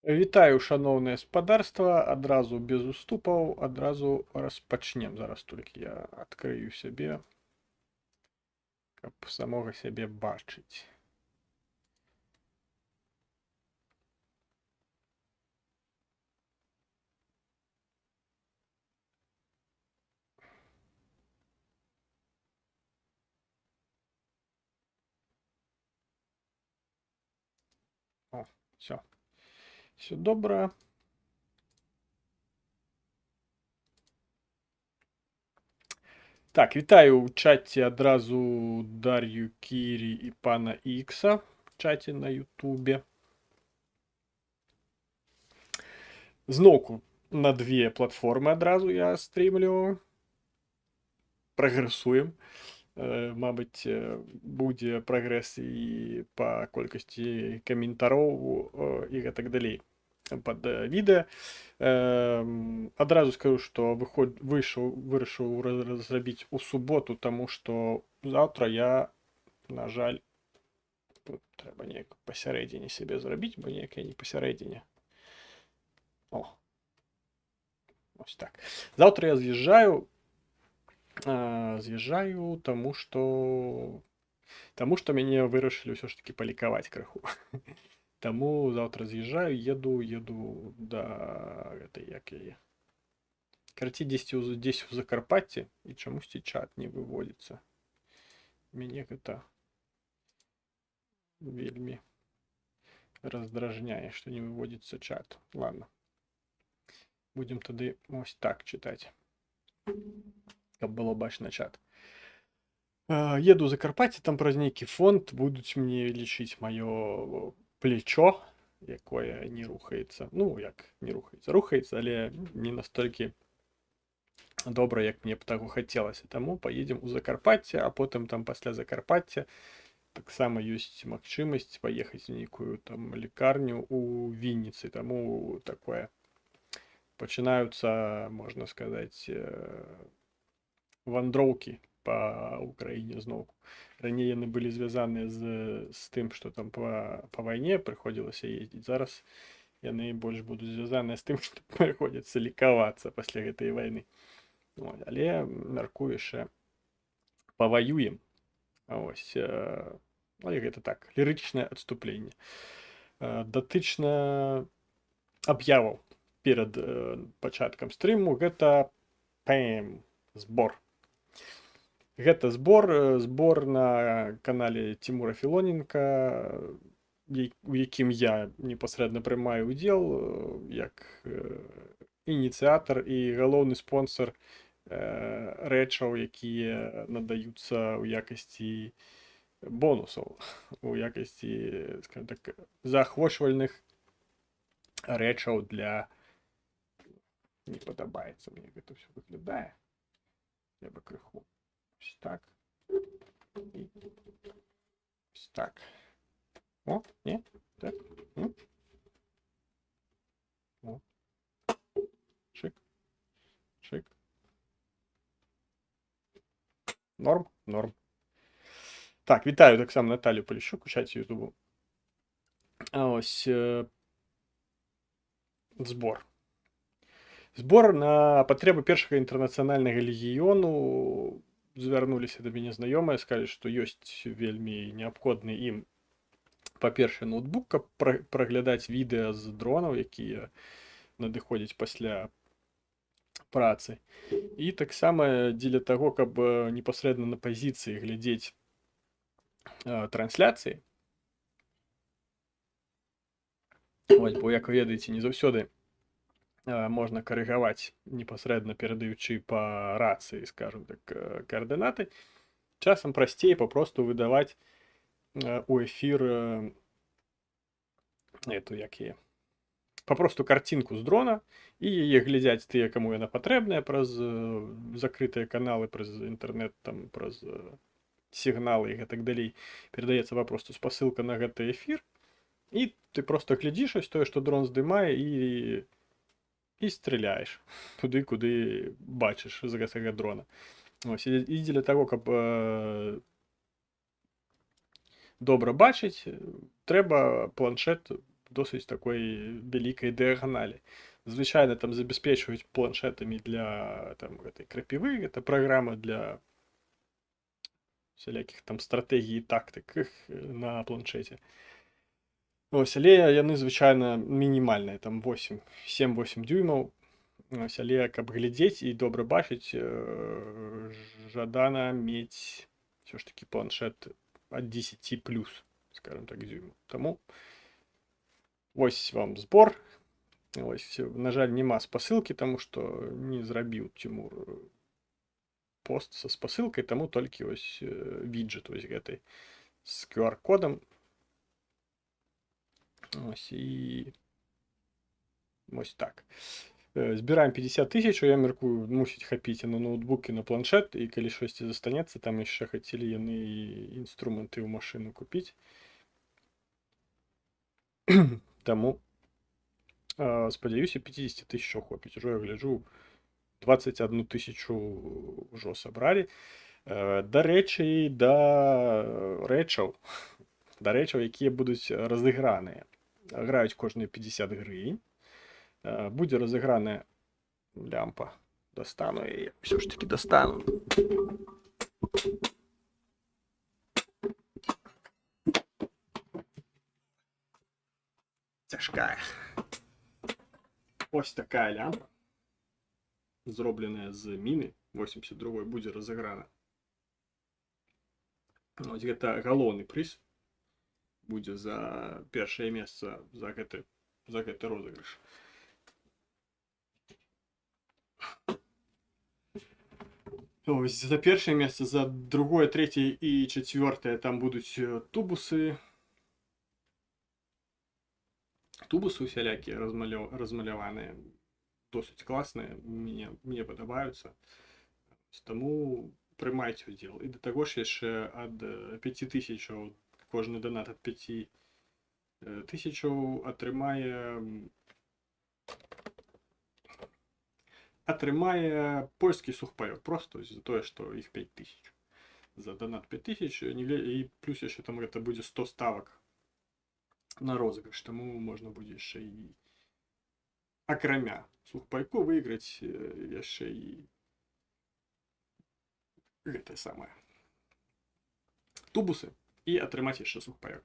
Вітаю, шановне спадарства, адразу без уступаў, адразу распачнем. Зараз толькі я адкрыю сябе, каб самога сябе бачыць. О, все. Все добра. Так, вітаю ў чаце адразу Дар'ю Кірі і пана Ікса в чаце на Ютубе. Зноўку на две платформы адразу я стрімлю. Прагрэсуем. Мабыць, будзе прагрэс і па колькасці каментароў і гэтак далей пад відэа. Адразу скажу, што вырашыў зрабіць у суботу, таму што заўтра я, на жаль, трэба неяк пасярэдзіне сябе зрабіць, бо неяк я не пасярэдзіне. О, ось так. Заўтра я з'язджаю, таму што мяне вырашылі ўсё ж таки палікаваць крыху. Таму заўтра з'язджаю, еду да гэтай, як яе, карацей, дзесь у Закарпатці, і чамусьці чат не выводзіцца. Мяне гэта вельмі раздражняе, што не выводзіцца чат. Ладно, будзем тады ось так чытаць, каб было бачна чат. Еду у Закарпатце, там праз нейкі фонд будуць мне лічыць маё плечо, якое не рухаецца. Ну, як не рухаецца, рухаецца, але не настолькі добра, як мне б таго хацелася. Таму паедзем у Закарпатце, а потым там пасля Закарпацця таксама ёсць магчымасць паехаць у нейкую там лікарню у Вінніцы. Таму такое пачынаюцца, можна сказаць, вандроўкі па Украіне зноўку. Раней яны былі звязаныя з тым, што там па вайне прыходзілася ездзіць. Зараз яны больш будуць звязаныя з тым, што прыходзіцца лікавацца пасля гэтай вайны. Але мяркую, яшчэ паваюем. Ось, гэта так, лірычнае адступленне. Датычна аб'яваў перад пачаткам стрыму, гэта збор. Гэта збор на канале Тимура Філоненка, у якім я непасрэдна прымаю удзел як ініцыятар і галоўны спонсор рэчаў, якія надаюцца ў якасці бонусаў, у якасці, скажем так, заахвочвальных рэчаў для... Не падабаецца мне гэта ўсё выглядае. Трэба крыху ось так. І ось так. О, не? Так. О. Шик. Шик. Норм? Норм. Так, вітаю таксама Наталю Поліщук у чаці Ютубу. А ось збор. Збор на патрэбы першага інтэрнацыянальнага легіёну. Звярнуліся да мяне знаёмыя, сказалі, што ёсць вельмі неабходны ім, па-першае, ноутбук, каб праглядаць відэа з дронаў, якія надыходзяць пасля працы. І таксама дзеля таго, каб непасрэдна на пазіцыі глядзець трансляцыі. Бо, як вы ведаеце, не заўсёды можна карыгаваць непасрэдна перадаючы па рацыі, скажем так, каардынаты. Часам прасцей папросту выдаваць у эфір эту, як яе, папросту карцінку з дрона, і яе глядзяць тыя, каму яна патрэбная, праз закрытыя каналы, праз інтэрнэт, там, праз сігналы і гэтак далей. Перадаецца папросту спасылка на гэты эфір, і ты проста глядзіш ось тое, што дрон здымае, і стреляеш туды, куды бачыш з гэтага дрона. Ось, і дзеля таго, каб добра бачыць, трэба планшет досить такої великої діагоналі. Звичайно, там забезпечують планшетами для там, крапивы, это программа для всіляких там стратегій і тактик на планшеті. Ось, але яны звычайна мінімальныя, там 7-8 дюймаў. Ось, але каб глядзець і добра бачыць, жадана мець все ж таки планшет ад 10 плюс, скажем так, дюймаў. Таму вось вам збор. Ось, на жаль, нема спасылкі, таму што не зрабіў Цімур пост са спасылкай, таму толькі ось виджет ось гэтай з QR-кодам. Ось, і ось так. Збіраем 50 тысяч, я мяркую, мусіць хапіць на ноутбук і на планшет, і калі щосьці застанецца, там яшчэ хацелі яны інструменты ў машыну купіць. Таму спадзяюся, 50 тысяч хопіць. Ужо я гляджу, 21 тысячу ўжо сабралі. Дарэчы, да рэчаў, якія будуць разыграныя. Граюць кожныя 50 гривень. Будзе разыграная лямпа. Достану яе, все ж таки достану. Цяжкая. Ось такая лямпа, зробленая з міны 82-й, будзе разыграна. Ось гэта галоўны прыз будзе за першае месца за гэты розыгрыш. Ось, за першае месца, за другое, трэцяе і чацвёртае там будуць тубусы. Тубусы усялякія размаляваныя, досыць класныя, мне падабаюцца. Таму прымайце удзел. І да таго ж яшчэ ад 5 тысячаў, кожны донат ад 5 тысячаў атрымае польскі сухпайок. Просто за тое, што іх 5 тысяч. За донат 5 тысяч, і плюс яшчэ там гэта будзе 100 ставак на розыгрыш, таму можна будзе яшчэ і акрамя сухпайку выйграць яшчэ і гэтае самае тубусы і атрымаць яшчэ сухпайок.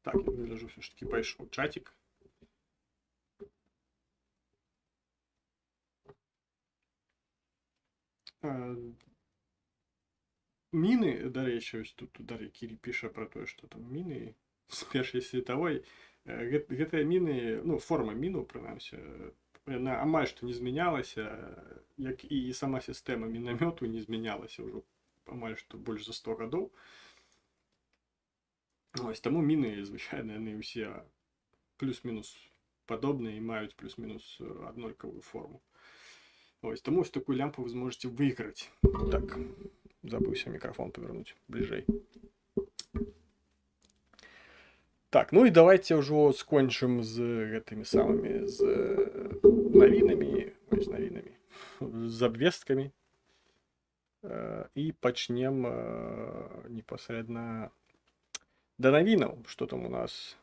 Так, я гляджу, все ж таки пайшоў чатик. Міны, дарэчы, ось тут Кірі піша пра тое, што там міны з першай светавой. Гэтыя міны, ну, форма мінаў, прынамсі, яна амаль што не змянялася, як і сама сістэма мінамёту не змянялася ўжо амаль што больш за 100 гадоў. Ось, таму міны, звычайна, яны ўсе плюс-мінус падобныя і маюць плюс-мінус аднолькавую форму. Ось, таму ось такую лямпу вы зможаце выйграць. Так, забыўся мікрафон павярнуць бліжэй. Так, ну і давайте ўжо скончым з гэтымі самымі, з навінамі, з абвесткамі. І пачнем непасрэдна да навінаў, што там у нас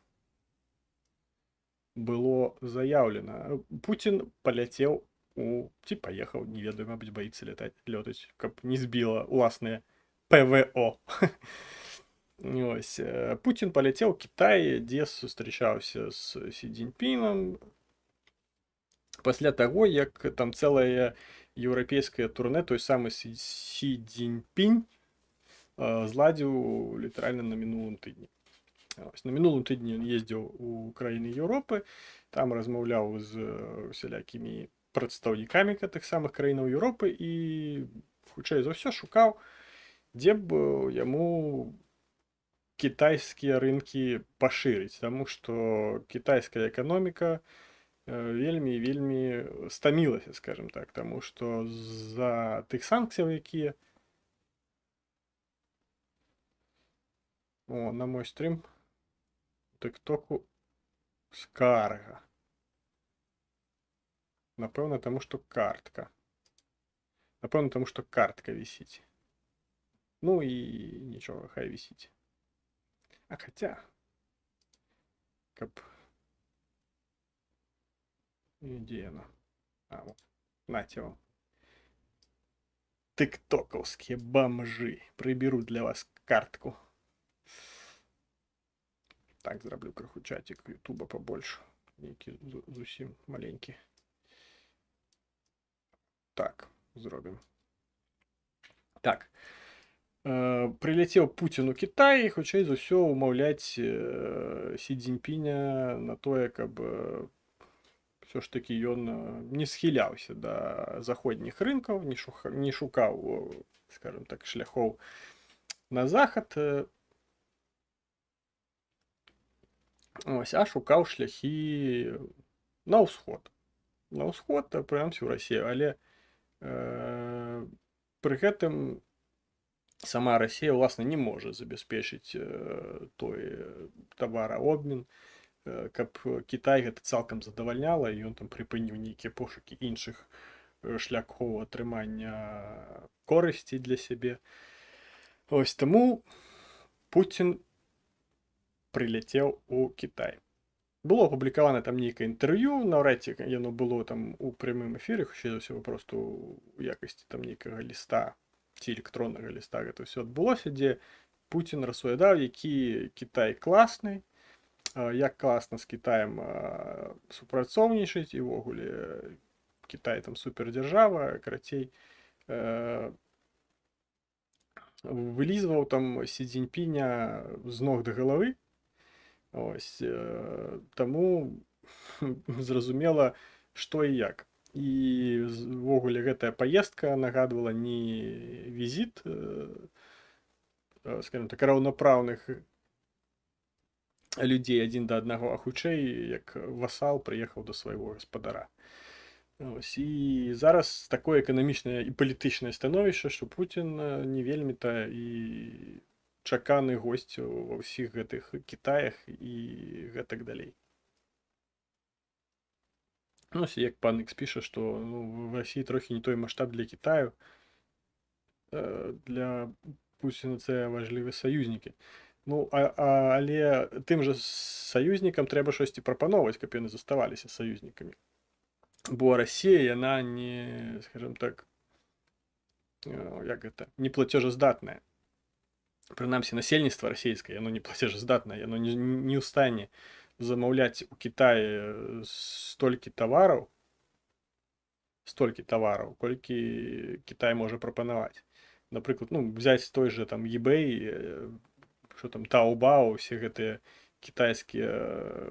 было заяўлена. Пуцін паляцеў ці паехаў, не ведаю, мабыць, баіцца лётаць, каб не збіла ўласнае ПВО. Ось, Пуцін паляцеў у Кітай, дзе сустрачаўся з Сі Цзіньпінам. Пасля таго, як там цэлае еўрапейскае турне, той самы Сі Цзіньпінь зладзіў літаральна на мінулым тыдні. На мінулым тыдні ён ездзіў у краіны Еўропы, там размаўляў з усялякімі прадстаўнікамі гэтых самых краінаў Еўропы і, хутчэй за ўсё, шукаў, дзе б яму кітайскія рынкі пашырыць, таму што кітайская эканоміка вельмі стамілася, скажем так, таму што з-за тых санкцыяў, якія на мой стрим тыктоку скарга. Напэўна, таму што картка. Напэўна, таму што картка вісіць. Ну і нічога, хай вісіць. А хаця, каб Дзе яна? А, вот. Наце вам. Тиктоковские бомжи. Приберу для вас картку. Так, зроблю криху чатик Ютуба побольше. Які зусім маленькі. Так, зробім. Так. Прилетел Путин у Китай, хутчэй за ўсё умаўляць Сі Цзіньпіня на тое, каб все ж таки ён не схіляўся да заходніх рынкаў, не шукаў, скажем так, шляхоў на захад, ось, а шукаў шляхі на ўсход. На ўсход, прынамсі ў Расію, але пры гэтым сама Расія, ўласна, не можа забяспечыць той тавараобмен, каб Кітай гэта цалкам задавальняла, і ён там прыпыніў нейкія пошукі іншых шляхоў атрымання корысці для сябе. Ось таму Путін прилетел у Китай. Было апублікавана там нейкае інтэрв'ю, наўрад ці яно было там у прямым эфіры, хутчэй за ўсё просто у якасці там нейкага ліста ці электроннага ліста гэта ўсё адбылося, дзе Путін распавядаў, які Кітай класны, як класна з Кітаем супрацоўнічаць, і ўвогуле Кітай там супердзяржава, карацей, вылізваў там Сі Цзіньпіня з ног да галавы. Ось, таму зразумела, што і як. І ўвогуле гэтая паездка нагадвала не візіт, скажем так, раўнапраўных людзей адзін да аднаго, а хутчэй як васал прыехаў да свайго гаспадара. Ось, і зараз такое эканамічнае і палітычнае становішча, што Путін не вельмі-то і чаканы госць ва ўсіх гэтых Кітаях і гэтак далей. Ну, як пан Ікс піша, што в Расіі трохі не той маштаб для Кітаю. Для Пуціна це важливі саюзнікі. Ну, але тым жа саюзнікам трэба штосьці прапановваць, каб яны заставаліся саюзнікамі. Бо Расія, яна не, скажем так, як гэта, не плацежаздатная. Прынамсі, насельніцтва расійскае, яно не плацежаздатнае, яно не ў стане замаўляць у Кітаі столькі тавараў, колькі Кітай можа прапанаваць. Напрыклад, ну, взяць той же там eBay, що там Taobao, усе гэтыя кітайскія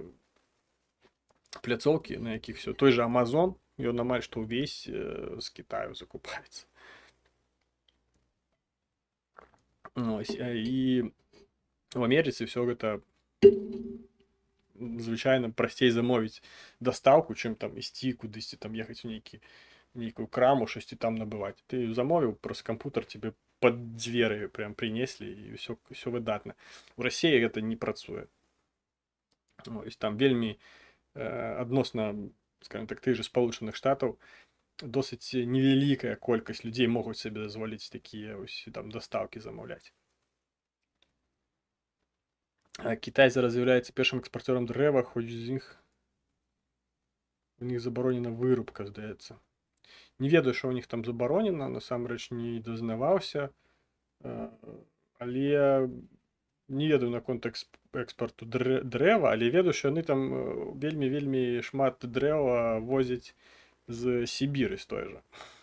пляцоўкі, на якіх все, той же Amazon, ён амаль што ўвесь з Кітаю закупаецца. І в Амерыцы все гэта звычайна прасцей замовіць дастаўку, чым там ісці кудысьці, там ехаць у нейкую краму, штосьці там набываць. Ты замовіў праз кампутар, тебе пад дзверы прям прынеслі, і ўсё выдатна. У Расіі гэта не працуе. Ось, там вельмі адносна, скажем так, тых же Спалучаных Штатаў досыць невялікая колькасць людзей могуць сабе дазволіць такія там дастаўкі замаўляць. Кітай зараз з'яўляецца першым экспарцёрам дрэва, хоць у них забаронена вырубка, здаецца. Не ведаю, што ў них там забаронена, насамрэч не дазнаваўся, але не ведаю наконт экспарту дрэва, але ведаю, што яны там вельмі шмат дрэва возяць з Сібіры з той жа.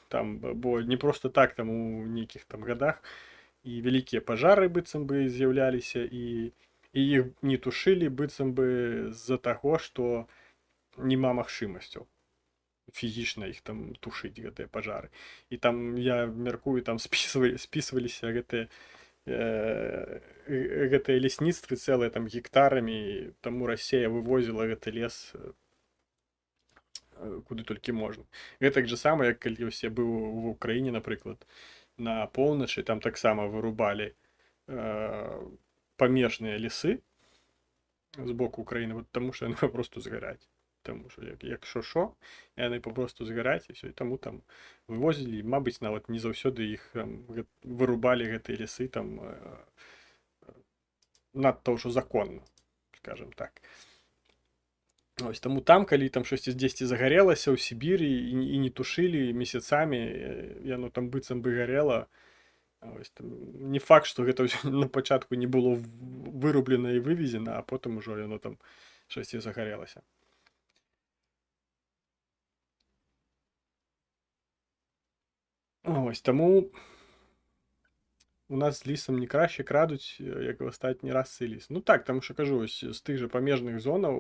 Там, бо не просто так там у нейкіх там гадах і вялікія пажары быццам бы з'яўляліся, і іх не тушылі быццам бы з-за таго, што няма магчымасцяў фізічна іх там тушыць, гэтыя пажары. І там, я мяркую, там спісваліся гэтыя лясніцтвы цэлыя там гектарамі, таму Расія вывозіла гэты лес куды толькі можна. Гэтак жа сама, як калі ўсе быў в Украіне, напрыклад, на поўначы, там таксама вырубалі памежныя лесы з боку Украіны, вот, таму што яны папросту згараць. Таму што якщо што, яны папросту згараць, і все, і таму там вывозілі, мабыць, нават не заўсёды іх вырубалі гэтыя лесы там надта ўжо законна, скажем так. Ось, таму там, калі там штосьці дзесьці загарэлася ў Сібіры і не тушылі месяцамі, яно там быццам бы гарэла. Ось, там, не факт, што гэта ўсё на пачатку не было вырублена і вывезена, а потым ужо яно там штосьці загарэлася. Ось, таму у нас з лісам не краще крадуць, як в астатні раз цей ліс. Ну так, таму што кажу, ось, з тых жа памежных зонаў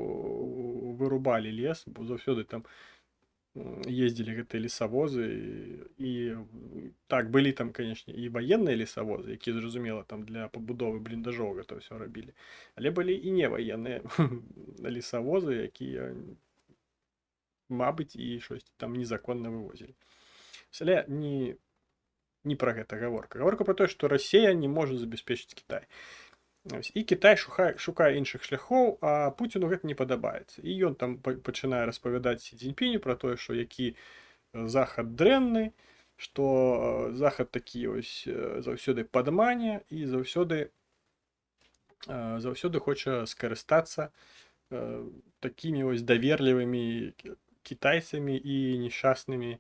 вырубалі лес, бо заўсёды там ездзілі гэтыя лесавозы і так былі там, канешне, і ваенныя лесавозы, якія, зразумела, там для пабудовы бліндажоў гэта ўсё рабілі, але былі і не ваенныя лесавозы, якія, мабыць, і штосьці там незаконна вывозілі. Але не пра гэта гаворка. Гаворка пра тое, што Расія не можа забяспечыць Кітай. І Кітай шукае іншых шляхоў, а Пуціну гэта не падабаецца. І ён там пачынае распавядаць Сі Цзіньпіню пра тое, што які захад дрэнны, што захад такі ось заўсёды падмане і заўсёды хоча скарыстацца такімі ось даверлівымі кітайцамі і несчаснымі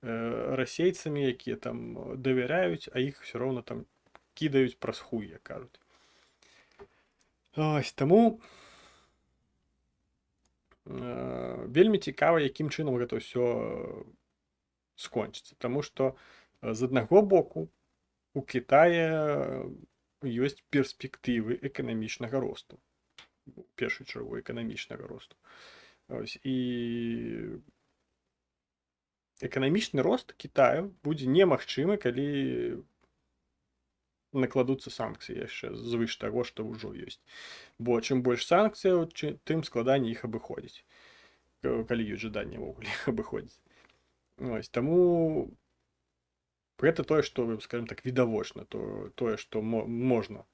расейцамі, якія там давяряюць, а іх все роўна там кідаюць праз хуй, як кажуць. Ось, таму вельмі цікава, якім чынам гэта ўсё скончыцца. Таму што з аднаго боку у Кітае ёсць перспектывы эканамічнага росту. У першую чаргу эканамічнага росту. Ось, і эканамічны рост Кітаю будзе немагчымы, калі накладуцца санкцыі яшчэ звыш таго, што ўжо ёсць. Бо чым больш санкцыяў, тым складаней іх абыходзіць, калі ёсць жаданне ўвогуле абыходзіць. Ось, таму гэта тое, што, скажем так, відавочна, тое, што можна.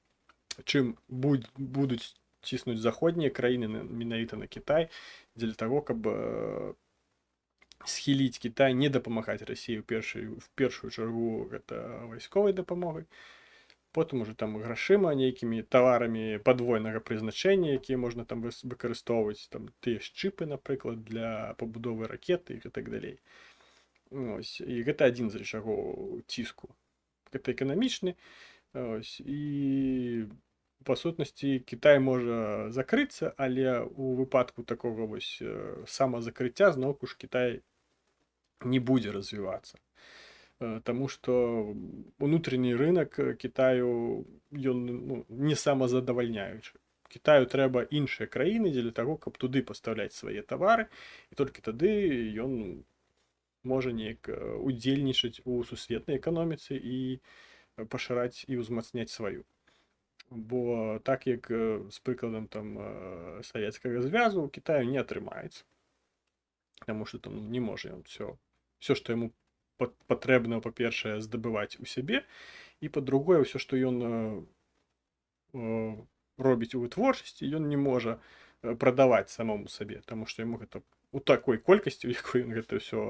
Чым будуць ціснуць заходнія краіны менавіта на Кітай, дзеля таго, каб схіліць Кітай, не дапамагаць Расіі в першую чаргу гэта вайсковай дапамогай, потым уже там грашыма, нейкімі таварамі падвойнага прызначэння, якія можна там выкарыстоўваць, там тыя ж чыпы, напрыклад, для пабудовы ракеты і так далей. Ось, і гэта адзін з рычагоў ціску. Гэта эканамічны, ось, і па сутнасці Кітай можа закрыцца, але у выпадку такога вось самазакрыцця зноўку ж Кітай не будзе развівацца. Таму што унутраны рынок Кітаю ён не самазадавальняючы. Кітаю трэба іншыя краіны дзеля таго, каб туды пастаўляць свае тавары, і толькі тады ён можа неяк удзельнічаць у сусветнай эканоміцы і пашыраць і ўзмацняць сваю. Бо так як з прыкладам там Савецкага звязу у Кітаю не атрымаецца. Таму што там не можа ён все, што яму патрэбна, па-першае, здабываць у сябе, і па-другое, ўсё, што ён робіць у вытворчасці, ён не можа прадаваць самому сабе, таму што яму гэта у такой колькасці, у якой ён гэта ўсё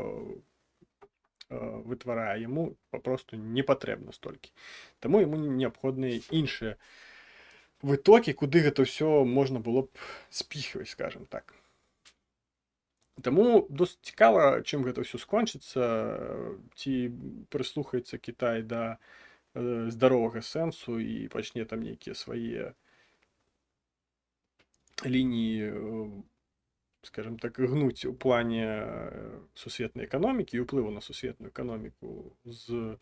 вытварае, яму папросту не патрэбна столькі. Таму яму неабходныя іншыя вытокі, куды гэта ўсё можна было б спіхваць, скажем так. Таму досыць цікава, чым гэта ўсё скончыцца, ці прыслухаецца Кітай да здаровага сэнсу і пачне там нейкія свае лініі, скажем так, гнуць у плане сусветнай эканомікі і ўплыву на сусветную эканоміку з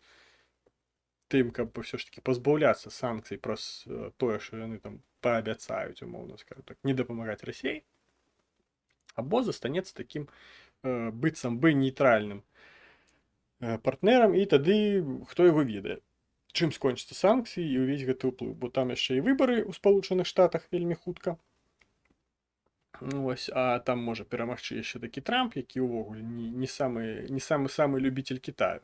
тым, каб ўсё ж таки пазбаўляцца санкцый праз тое, што яны там паабяцаюць, умоўна, скажем так, не дапамагаць Расіі, або застанецца такім быццам бы нейтральным партнерам, і тады хто яго ведае, чым скончыцца санкцыі і ўвесь гэты ўплыў, бо там яшчэ і выбары ў Спалучаных Штатах вельмі хутка. Ось, а там можа перамагчы яшчэ такі Трамп, які ўвогуле не самы любитель Китаю.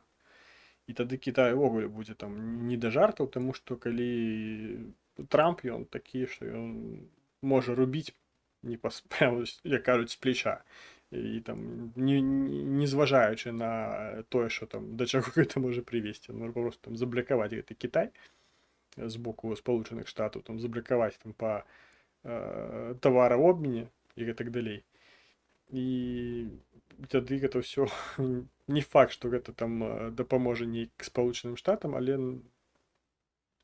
І тады Кітай ўвогуле будзе там не да жартаў, таму што калі Трамп ён такі, што ён можа рубіць як кажуць, з плеча. І там не зважаючы на тое, што там да чаго гэта можа прывесці, можа проста там заблакаваць гэты Кітай з боку Спалучаных Штатаў, там заблакаваць там па тавараобмене і гэтак далей. і тады гэта ўсё не факт, што гэта там дапаможа нейк Спалучаным Штатам, але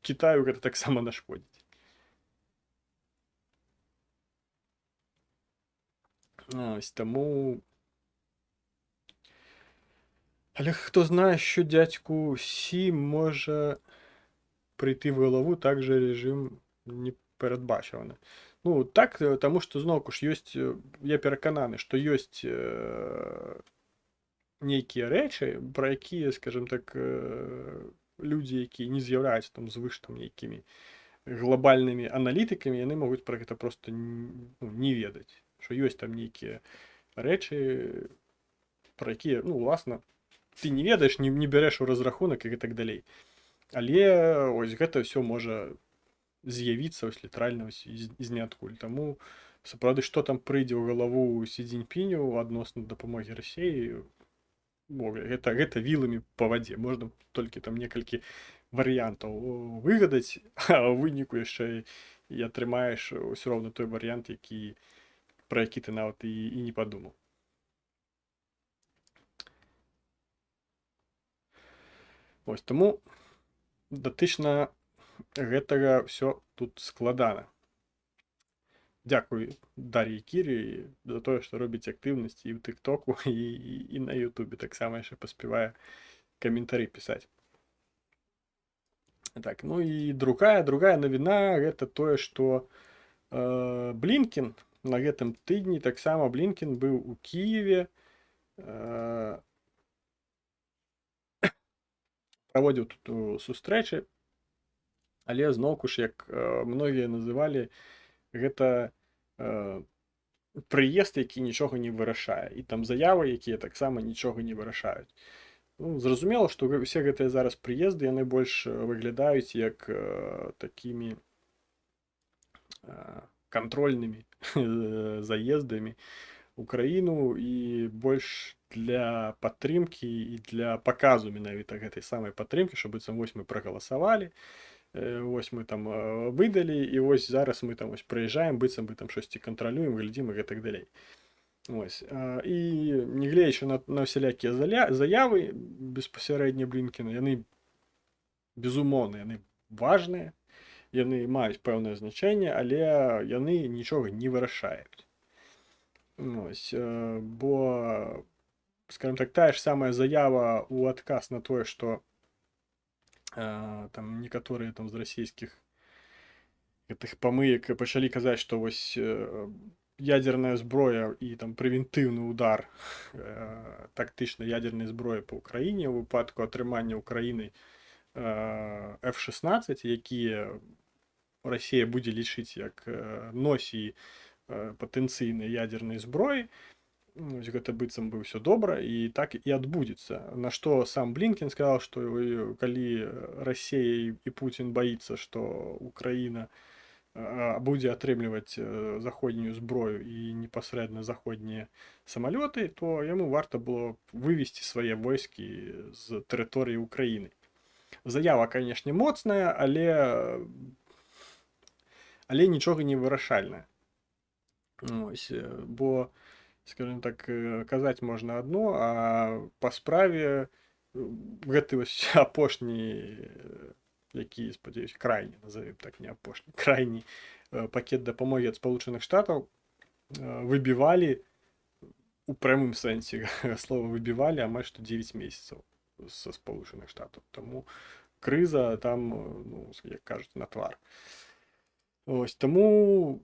Кітаю гэта таксама нашкодзіць. Ось таму. Але хто знає, що дядьку Сі може прийти в голову, так же режим не передбачуваний. Ну, так, тому що, знову ж, ёсць, я перакананы, што ёсць нейкія рэчы, пра якія, скажем так, людзі, якія не з'яўляюцца там звыш там нейкімі глобальнымі аналітыкамі, яны могуць пра гэта проста не ведаць. Што ёсць там нейкія рэчы, пра якія, ну, уласна, ты не ведаеш, не бярэш у разрахунак і так далей. Але ось гэта ўсё можа з'явіцца ось літаральна з ніадкуль. Таму сапраўды, што там прыйдзе ў галаву Сі Цзіньпіню адносна дапамогі Расіі, гэта віламі па вадзе. Можна толькі там некалькі варыянтаў выгадаць, а ў выніку яшчэ і атрымаеш ўсё роўна той варыянт, пра які ты нават і не падумаў. Ось таму датычна гэтага ўсё тут складана. Дзякуй Дар'і Кірі за тое, што робіць актыўнасць і ў тыктоку, і на Ютубе таксама яшчэ паспявае каментары пісаць. Так, ну і другая навіна гэта тое, што Блінкен на гэтым тыдні таксама Блінкен быў у Кіеве, праводзіў тут сустрэчы, але зноўку ж, як многія называлі, гэта прыезд, які нічога не вырашае, і там заявы, якія таксама нічога не вырашаюць. Ну, зразумела, што усе гэтыя зараз прыезды, яны больш выглядаюць як такімі кантрольнымі заездамі ў краіну і больш для падтрымкі і для паказу менавіта гэтай самай падтрымкі, што быццам вось мы прагаласавалі, вось мы там выдалі, і вось зараз мы там прыязджаем, быццам мы там штосьці кантралюем, глядзім і гэтак далей. Ось. І нягледзячы на ўсялякія заявы безпасярэдня Блінкена, яны безумоўна, яны важныя, яны маюць пэўнае значэнне, але яны нічога не вырашаюць. Ось. Бо, скажем так, тая ж самая заява ў адказ на тое, што там некаторыя там з расійскіх гэтых памыек пачалі казаць, што вось ядерная зброя і там прэвентыўны удар тактычнай ядернай зброі па ўкраіне ў выпадку атрымання ўкраінай F-16, якія Расія будзе лічыць як носіі патэнцыйнай ядернай зброі. Гэта быццам бы ўсё добра, і так і адбудзецца. На што сам Блінкен сказаў, што калі Расія і Пуцін баіцца, што Украіна будзе атрымліваць заходнюю зброю і непасрэдна заходнія самалёты, то яму варта было вывесці свае войскі з тэрыторыі Украіны. Заява, канешне, моцная, але нічога не вырашальная. Ось, бо, скажем так, казаць можна адно, а па справе гэты вось апошні, які, спадзяюсь, крайні, назовем так, не апошні, крайні пакет дапамогі ад Спалучаных Штатаў выбівалі, у прамым сэнсе слова выбівалі, амаль што 9 месяцаў са Спалучаных Штатаў. Таму крыза там, ну, як кажуць, на твар. Ось, таму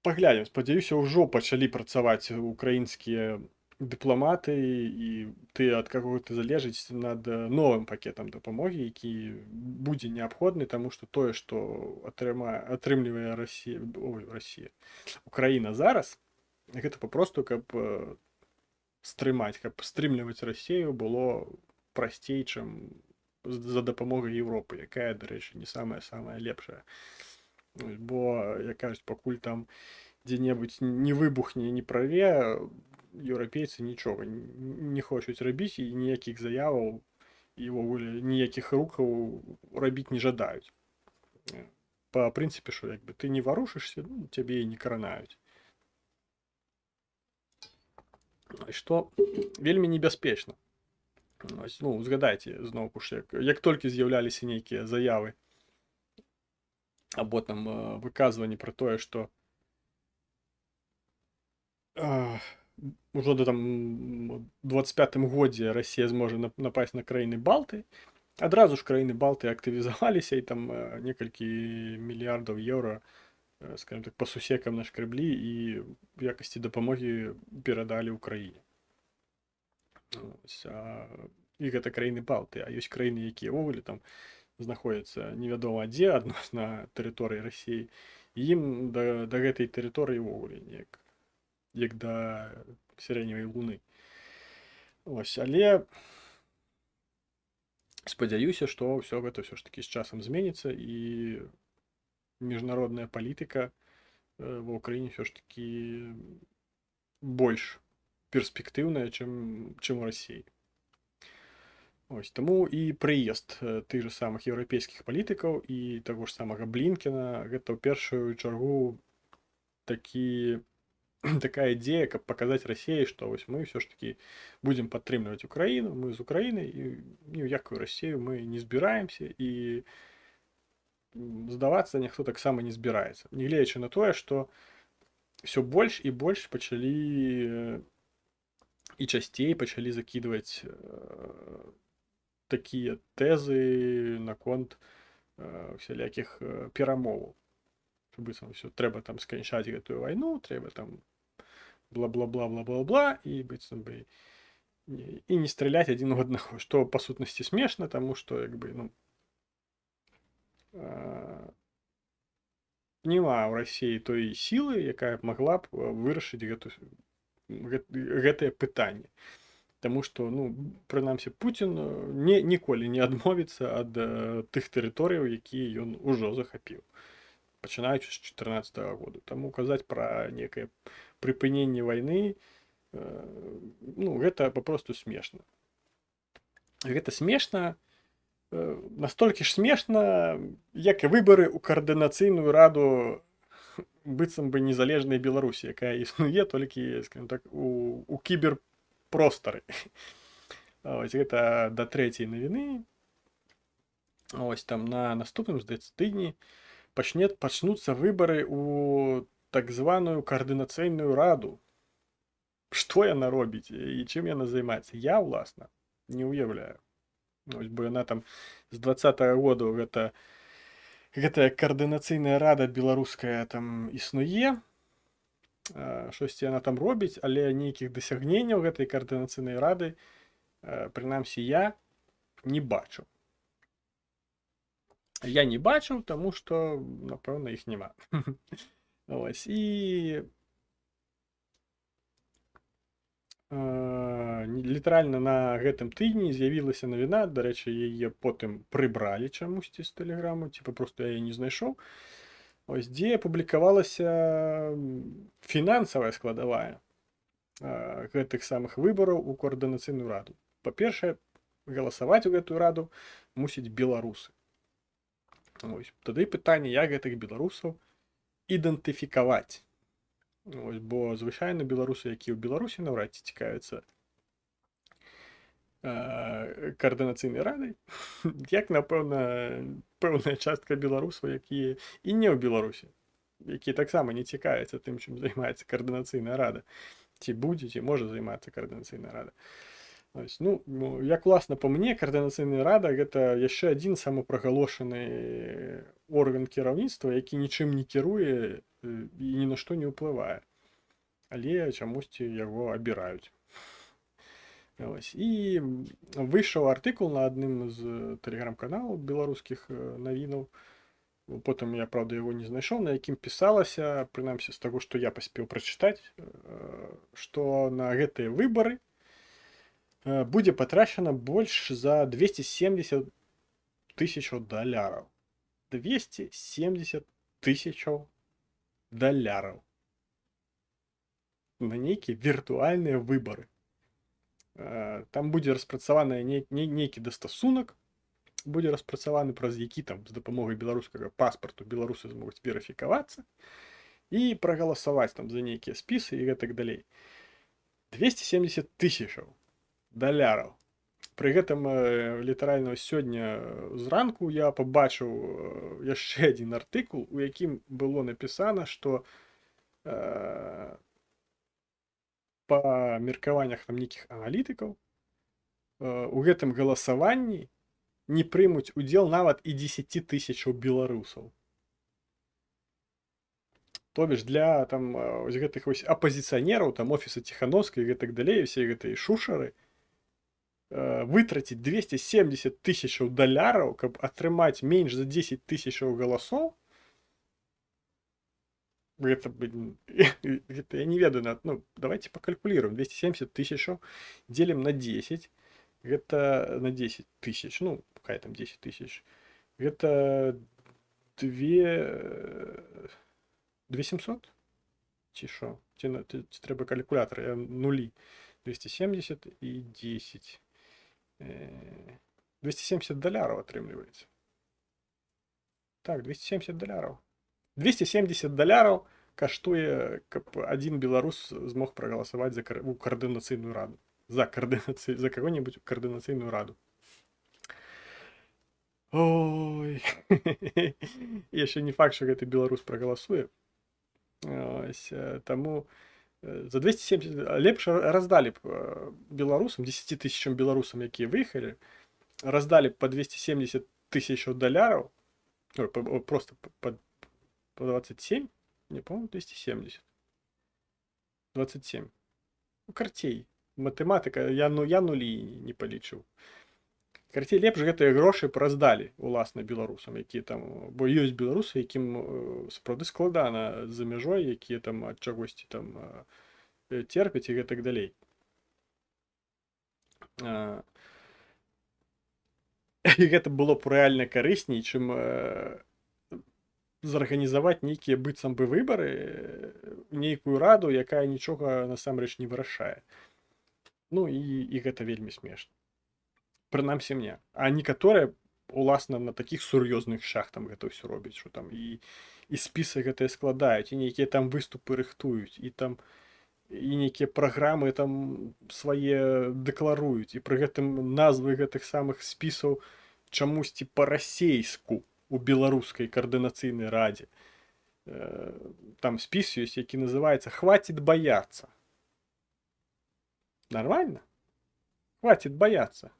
паглядзім, спадзяюся, ўжо пачалі працаваць украінскія дыпламаты і тыя, ад каго гэта залежыць, над новым пакетам дапамогі, які будзе неабходны, таму што тое, што атрымлівае Расія, Украіна зараз, гэта папросту, каб стрымаць, каб стрымліваць Расію было прасцей, чым за дапамогай Еўропы, якая, дарэчы, не самая лепшая. Бо, як кажуць, пакуль там дзе-небудзь не выбухне, не прарве, еўрапейцы нічога не хочуць рабіць і ніякіх заяваў і ўвогуле ніякіх рухаў рабіць не жадаюць. Па прынцыпе, што як бы ты не варушышся, ну, цябе і не кранаюць. што вельмі небяспечна. Ну, згадайце зноўку ж, як толькі з'яўляліся нейкія заявы або там выказванні пра тое, што ужо да там 25-м годзе Расія зможа напасть на краіны Балты, адразу ж краіны Балты актывізаваліся і там некалькі мільярдаў еўра, скажем так, па сусекам нашкрэблі і в якасці дапамогі перадалі ўкраіне. І гэта краіны Балты, а ёсць краіны, якія ўвогуле там знаходзяцца невядома дзе адносна тэрыторыі Расіі, і ім да гэтай тэрыторыі ўвогуле неяк як да сярэднівай луны. Але спадзяюся, што ўсё гэта ўсё ж такі з часам зменіцца і міжнародная палітыка ва ўкраіне ўсё ж такі больш перспектыўная, чым у Расіі. Таму і прыезд тых же самых еўрапейскіх палітыкаў і таго ж самага Блінкена гэта ў першую чаргу такая ідзея, каб паказаць Расіі, што вось мы ўсё ж такі будзем падтрымліваць Украіну, мы з Украіны і ні ў якую Расію мы не збіраемся і здавацца ніхто таксама не збіраецца. Нягледзячы на тое, што ўсё больш і больш пачалі і часцей пачалі закідваць такія тэзы наконт усялякіх перамоваў. Быццам ўсё трэба там сканчаць гэтую вайну, трэба там бла-бла-бла-бла-бла-бла, і быццам бы і не страляць адзін у аднаго, што па сутнасці смешна, таму што як бы няма ў Расіі той сілы, якая б магла б вырашыць гэтае пытанне. Таму што, прынамсі, Пуцін ніколі не адмовіцца ад тых тэрыторыяў, якія ён ужо захапіў, пачынаючы з 2014 года. Таму казаць пра некае прыпыненне вайны, гэта папросту смешна. Гэта смешна, настолькі ж смешна, як і выбары ў каардынацыйную раду быццам бы незалежнай Беларусі, якая існуе толькі, скажем так, у кіберпростары. Гэта да трэцяй навіны. Там на наступным, здаецца, тыдні пачнуцца выбары ў так званую каардынацыйную раду. Што яна робіць і чым яна займаецца? Я, уласна, не ўяўляю. Бо яна там з 20-го года гэтая каардынацыйная рада беларуская там існуе. Штосьці яна там робіць, але нейкіх дасягненняў гэтай каардынацыйнай рады, прынамсі, я не бачу. Я не бачыў, таму што, напэўна, іх няма. І літаральна на гэтым тыдні з'явілася навіна, дарэчы, яе потым прыбралі чамусьці з тэлеграму, ці папросту я яе не знайшоў, дзе публікавалася фінансавая складавая гэтых самых выбараў у каардынацыйную раду. Па-першае, галасаваць у гэтую раду мусяць беларусы. Тады пытанне, як гэтых беларусаў ідэнтыфікаваць. Бо звычайна беларусы, якія ў Беларусі наўрад ці цікавяцца каардынацыйнай радай, як, напэўна, пэўная частка беларусаў, якія і не ў Беларусі, якія таксама не цікавяцца тым, чым займаецца каардынацыйная рада, ці будзе, ці можа займацца каардынацыйная рада. Як, уласна, па мне, каардынацыйная рада гэта яшчэ адзін самапрагалошаны орган кіраўніцтва, які нічым не кіруе і ні на што не ўплывае, але чамусьці яго абіраюць. І выйшаў артыкул на адным з тэлеграм-каналаў беларускіх навінаў, потым я, правда, яго не знайшоў, на якім пісалася, прынамсі з таго, што я паспеў прачытаць, што на гэтыя выбары будзе патрачана больш за 270 тысячаў даляраў. 270 тысячаў даляраў на нейкія віртуальныя выбары. Там будзе распрацаваны нейкі дастасунак, будзе распрацаваны, праз які там з дапамогай беларускага паспарту беларусы змогуць верыфікавацца і прагаласаваць там за нейкія спісы і гэтак далей. 270 тысячаў даляраў. Пры гэтым літаральна сёння зранку я пабачыў яшчэ адзін артыкул, у якім было напісана, што па меркаваннях там нейкіх аналітыкаў у гэтым галасаванні не прымуць удзел нават і 10 тысячаў беларусаў. То бишь для там вось гэтых вось апазіцыянераў, там офіса Ціхановскай і гэтак далей, усе гэтыя шушары, вытраціць 270 тысячаў даляраў, каб атрымаць менш за 10 тысячаў галасоў, гэта, гэта я не ведаю, ну, давайте покалькулируем. 270 тысячаў делим на 10, гэта на 10 тысяч, ну, какая там 10 тысяч, гэта 2700? Ці що? Ці треба калькулятор, нулі. 270 і 10. 270 долярів атрымліваецца. Так, 270 долярів. 270 долярів каштуе, каб один беларус змог прагаласаваць за координацыйную раду. За кого-нибудь координацыйную раду. Ой. Яшчэ не факт, што гэты беларус прагаласуе. Таму за 270 лепш раздалі б беларусам, 10 тысячам беларусам, якія выехалі, раздалі б по 270 тысячаў даляраў, просто по 27, не помню, 270. 27. Карцей. Матэматыка, я нулі не палічыў. Карцей, лепш гэтыя грошы праздалі уласна беларусам, якія там, бо ёсць беларусы, якім сапраўды складана за мяжой, якія там ад чагосьці там терпяць і гэтак далей. І гэта было б рэальна карысней, чым зарганізаваць нейкія быццам бы выбары, нейкую раду, якая нічога насамрэч не вырашае. Ну і гэта вельмі смешна. Прынамсі мне. А некаторыя уласна на такіх сур'ёзных шах там гэта ўсё робяць, што там і спісы гэтыя складаюць, і нейкія там выступы рыхтуюць, і там і нейкія праграмы там свае дэкларуюць, і пры гэтым назвы гэтых самых спісаў чамусьці па-расейску у беларускай координацыйнай радзе. Там спіс ёсць, які называецца «Хватит бояться». Нормально? Хватит бояться.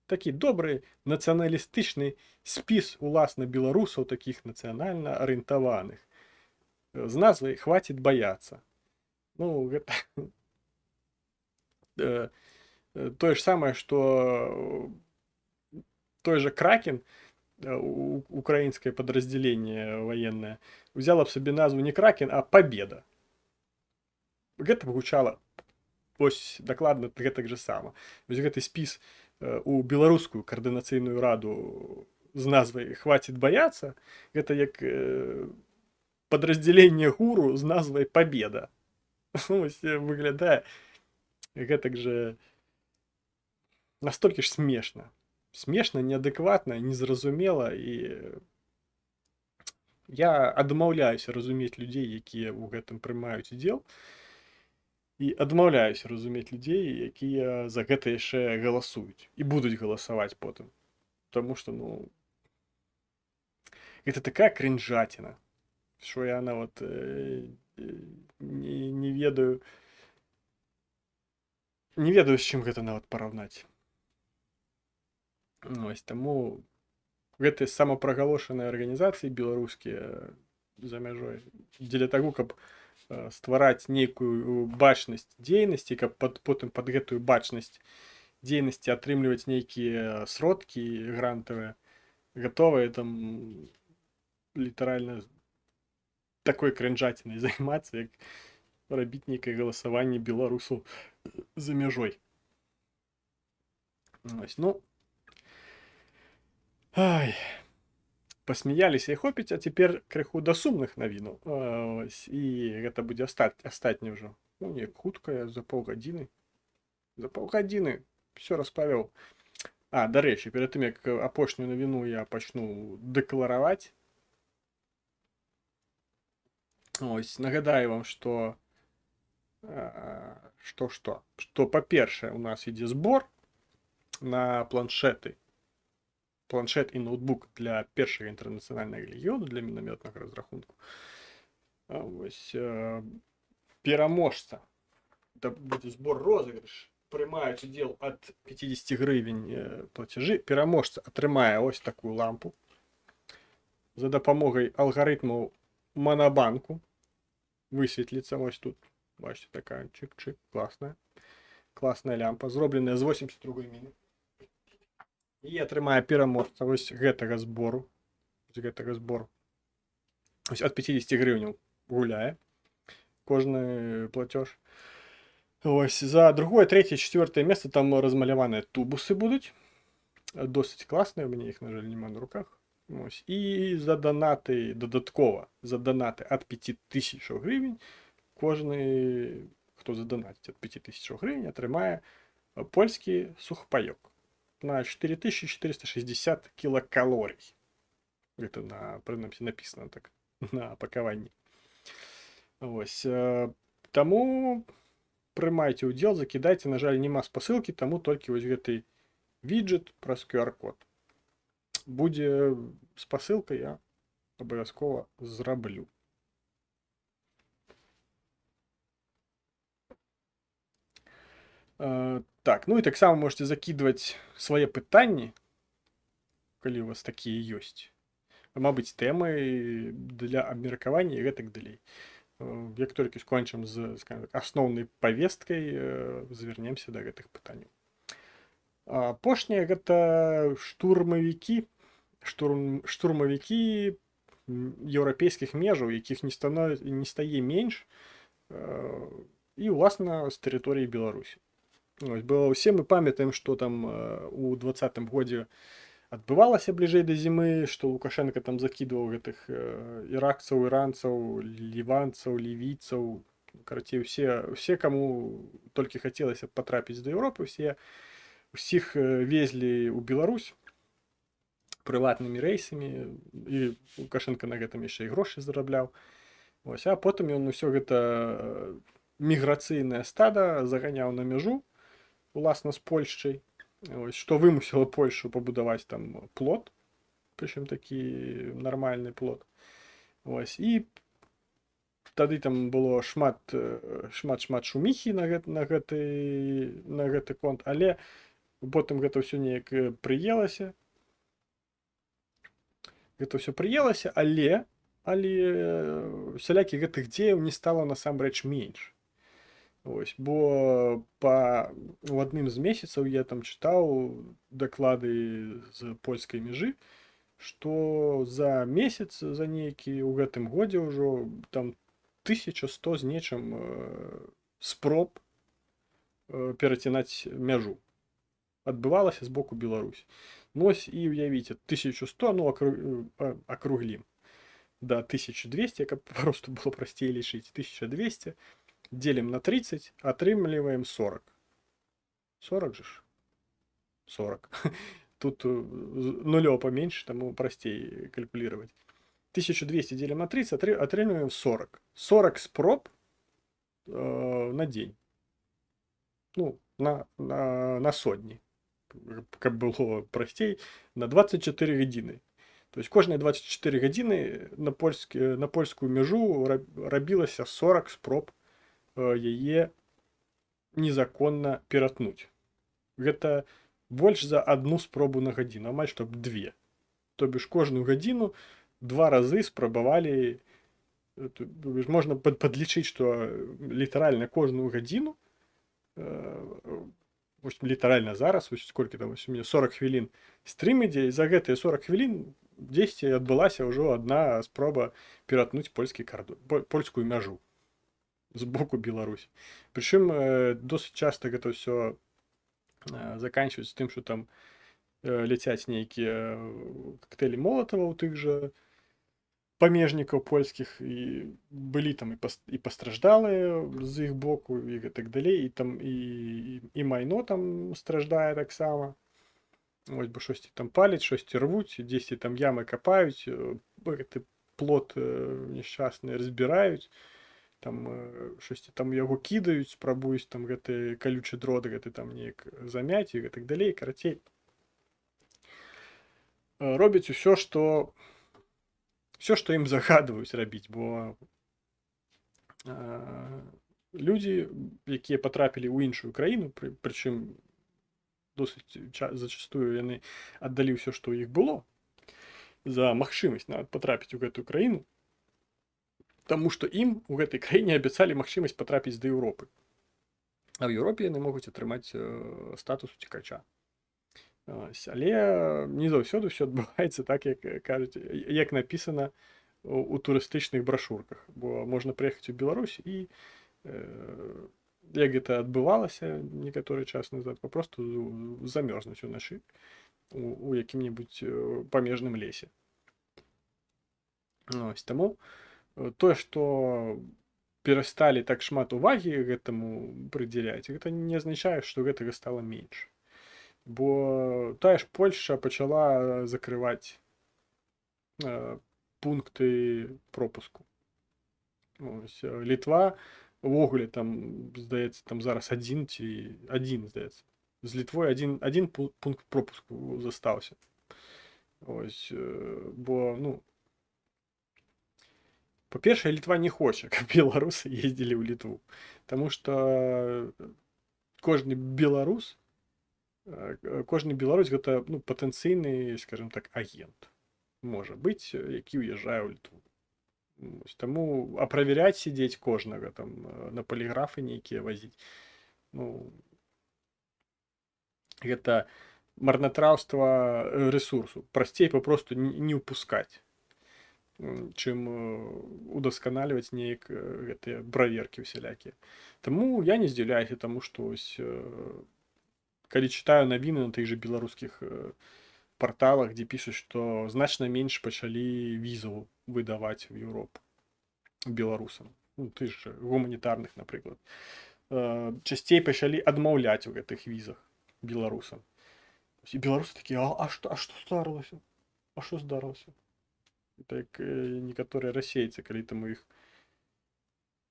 Такі добры нацыяналістычны спіс уласна беларусаў, такіх нацыянальна арыентаваных, з назвай «Хватит бояться». Ну, гэта тое ж самае, што той же Кракен, украинское подразделение военное, взяло б сабе назву не Кракен, а Победа. Гэта б гучала ось дакладна гэтак же сама. Вось гэты спіс у беларускую координацыйную раду з назвай «Хватит бояться», гэта як подразделение ГУРу з назвай «Победа». Ось выглядае гэтак же настолькі ж смешна. Смешна, неадэкватна, незразумела, і я адмаўляюся разумець людзей, якія ў гэтым прымаюць удзел, і адмаўляюся разумець людзей, якія за гэта яшчэ галасуюць і будуць галасаваць потым. Таму што, ну, гэта такая крінжаціна, што я нават не ведаю, з чым гэта нават параўнаць. Ось, таму гэтыя самапрагалошаныя арганізацыі беларускія за мяжой дзеля таго, каб ствараць нейкую бачнасць дзейнасці, каб потым пад гэтую бачнасць дзейнасці атрымліваць нейкія сродкі грантавыя, гатовыя там літаральна такой крынжацінай займацца, як рабіць нейкае галасаванне беларусаў за мяжой. Ось, ну, ай, посмяяліся і хопіць, а цяпер крыху да сумных навінаў. І гэта будзе астатні ўжо. Ну, неяк хутка, за паўгадзіны. За паўгадзіны все распавёў. А, дарэчы, перад тым, як апошнюю навіну я пачну дэклараваць. Ось, нагадаю вам, што Что, па-першае, у нас ідзе збор на планшеты, планшет і ноутбук для першага інтэрнацыянальнага легіёну, для мінамётнага разрахунку. Вось пераможца, будзе збор розыгрыш, прымаюць удзел ад 50 гривень платежы. Пераможца атрымае ось такую лампу за дапамогай алгарытмаў Манабанку. Высветліцца ось тут, бачите, такая чик-чик, класная лямпа, зробленая з 82 міны. І атрымае пераможца ось гэтага збору. Ось ад 50 гривняў гуляе кожны платеж. Ось за другое, третье, четвертое место там размаляваныя тубусы будуць. Досыць класныя, у мяне іх, на жаль, няма на руках. Ось. І за донаты додаткова, за донаты ад 5000 гривень, кожны, хто задонатіць ад 5000 гривень, атрымае польскі сухпайок на 4460 кілакалорій. Гэта прынамсі напісана так на пакаванні. Ось. Таму прымайце ўдзел, закідайце, на жаль, няма спасылкі, таму толькі вось гэты виджет праз QR-код. Будзе спасылка, я абавязкова зраблю. Так, ну і таксама можете закидваць свае пытанні, калі у вас такія ёсць. Мабыць, тэмы для абмеркавання і гэтак далей. Як толькі скончым з, скажем так, асноўнай павесткай, звернемся да гэтых пытанняў. Апошняе гэта штурмавікі еўрапейскіх межаў, якіх не стае менш, і уласна з тэрыторыі Беларусі. Бо ўсе мы памятаем, што там у 2020 годзе адбывалася бліжэй да зімы, што Лукашенко там закідваў гэтых іракцаў, іранцаў, ліванцаў, лівійцаў, карацей, усе, каму толькі хацелася патрапіць да Еўропы, усіх везлі ў Беларусь прыватнымі рэйсамі, і Лукашенко на гэтым яшчэ і грошы зарабляў. Ось, а потым ён усё гэта міграцыйнае стада заганяў на мяжу, уласна з Польшчай, што вымусіла Польшу пабудаваць там плот, прычым такі нармальны плот. Ось, і тады там было шмат шуміхі на гэты конт, але потым гэта ўсё неяк прыелася. Гэта ўсё прыелася, але усялякі гэтых дзеяў не стала насамрэч менш. Ось, бо у адным з месяцаў я там чытаў даклады з польскай мяжы, што за месяц, за нейкі ў гэтым годзе ўжо там 1100 з нечым спроб перацінаць мяжу адбывалася з боку Беларусі. Ну, ось і уявіце, 1100, ну, акруглім да 1200, каб просто было прасцей лічыць, 1200, делим на 30, атрымліваем 40. 40 же ж? 40. Тут нулё поменьше, таму прасцей калькулировать. 1200 делим на 30, атрымліваем 40. 40 спроб на день. Ну, на сотні. Каб было прасцей, на 24 гадзіны. То есть кожныя 24 гадзіны на польскую мяжу рабілася 40 спроб яе незаконна ператнуць. Гэта больш за одну спробу на гадзіну, амаль што 2. То бишь кожную гадзіну 2 разы спрабавалі, можна падлічыць, што літаральна кожную гадзіну, літаральна зараз, сколько там, у меня 40 хвілін стрым ідзе, і за гэтыя 40 хвілін дзесьці адбылася ўжо адна спроба ператнуць польскую мяжу з боку Беларусі. Прычым досыць часта гэта ўсё заканчваецца тым, што там ляцяць нейкія коктейлі Молатава ў тых жа памежнікаў польскіх, і былі там і пастраждалыя з іх боку, і гэтак далей, і там і майно там страждае таксама. Ось, бо штосьці там паляць, штосьці рвуць, дзесьці там ямы капаюць, гэты плот несчастны разбіраюць. там щось там яго кідаюць, спрабуюць там гэты калючы дрот гэты там неяк замяць і гэтак далей. Карацей, робяць усё, што ім загадваюць рабіць, бо людзі, якія патрапілі ў іншую краіну, прычым досыць зачастую яны аддалі ўсё, што ў іх было, за магчымасць нават патрапіць у гэтую краіну, таму што ім у гэтай краіне абяцалі магчымасць патрапіць да Еўропы. А ў Еўропе яны могуць атрымаць статус уцекача. Але не заўсёды ўсё адбываецца так, як кажуць, як напісана у турыстычных брашурках. Бо можна прыехаць у Беларусь і як гэта адбывалася некаторы час назад, папросту замёрзнуць уначы у якім-небудзь памежным лесе. Ось, таму тое, што перасталі так шмат увагі гэтаму прыдзяляць, гэта не азначае, што гэтага стала менш. Бо тая ж Польшча пачала закрываць пункты пропуску. Ось, Літва увогуле там, здаецца, там зараз адзін, здаецца. З Літвой адзін пункт пропуску застаўся. Ось, бо, ну, па-першае, Літва не хоча, каб беларусы ездзілі ў Літву. Таму што кожны беларус гэта, ну, патэнцыйны, скажем так, агент. Можа быць, які ўязджае ў Літву. Таму аправяряць сядзець кожнага там на паліграфы нейкія вазіць. Ну, гэта марнатраўства рэсурсу. Прасцей папросту не ўпускаць, чым удасканальваць неяк гэтыя праверкі усялякія. Таму я не здзіўляюся таму, што ось калі чытаю навіны на тых жа беларускіх парталах, дзе пішуць, што значна менш пачалі візаў выдаваць у Еўропу беларусам. Ну, ты ж гуманітарных, напрыклад. Часцей пачалі адмаўляць у гэтых візах беларусам. І беларусы такія, а што здарылася? А што здарылася? Так некаторыя расейцы, калі там у іх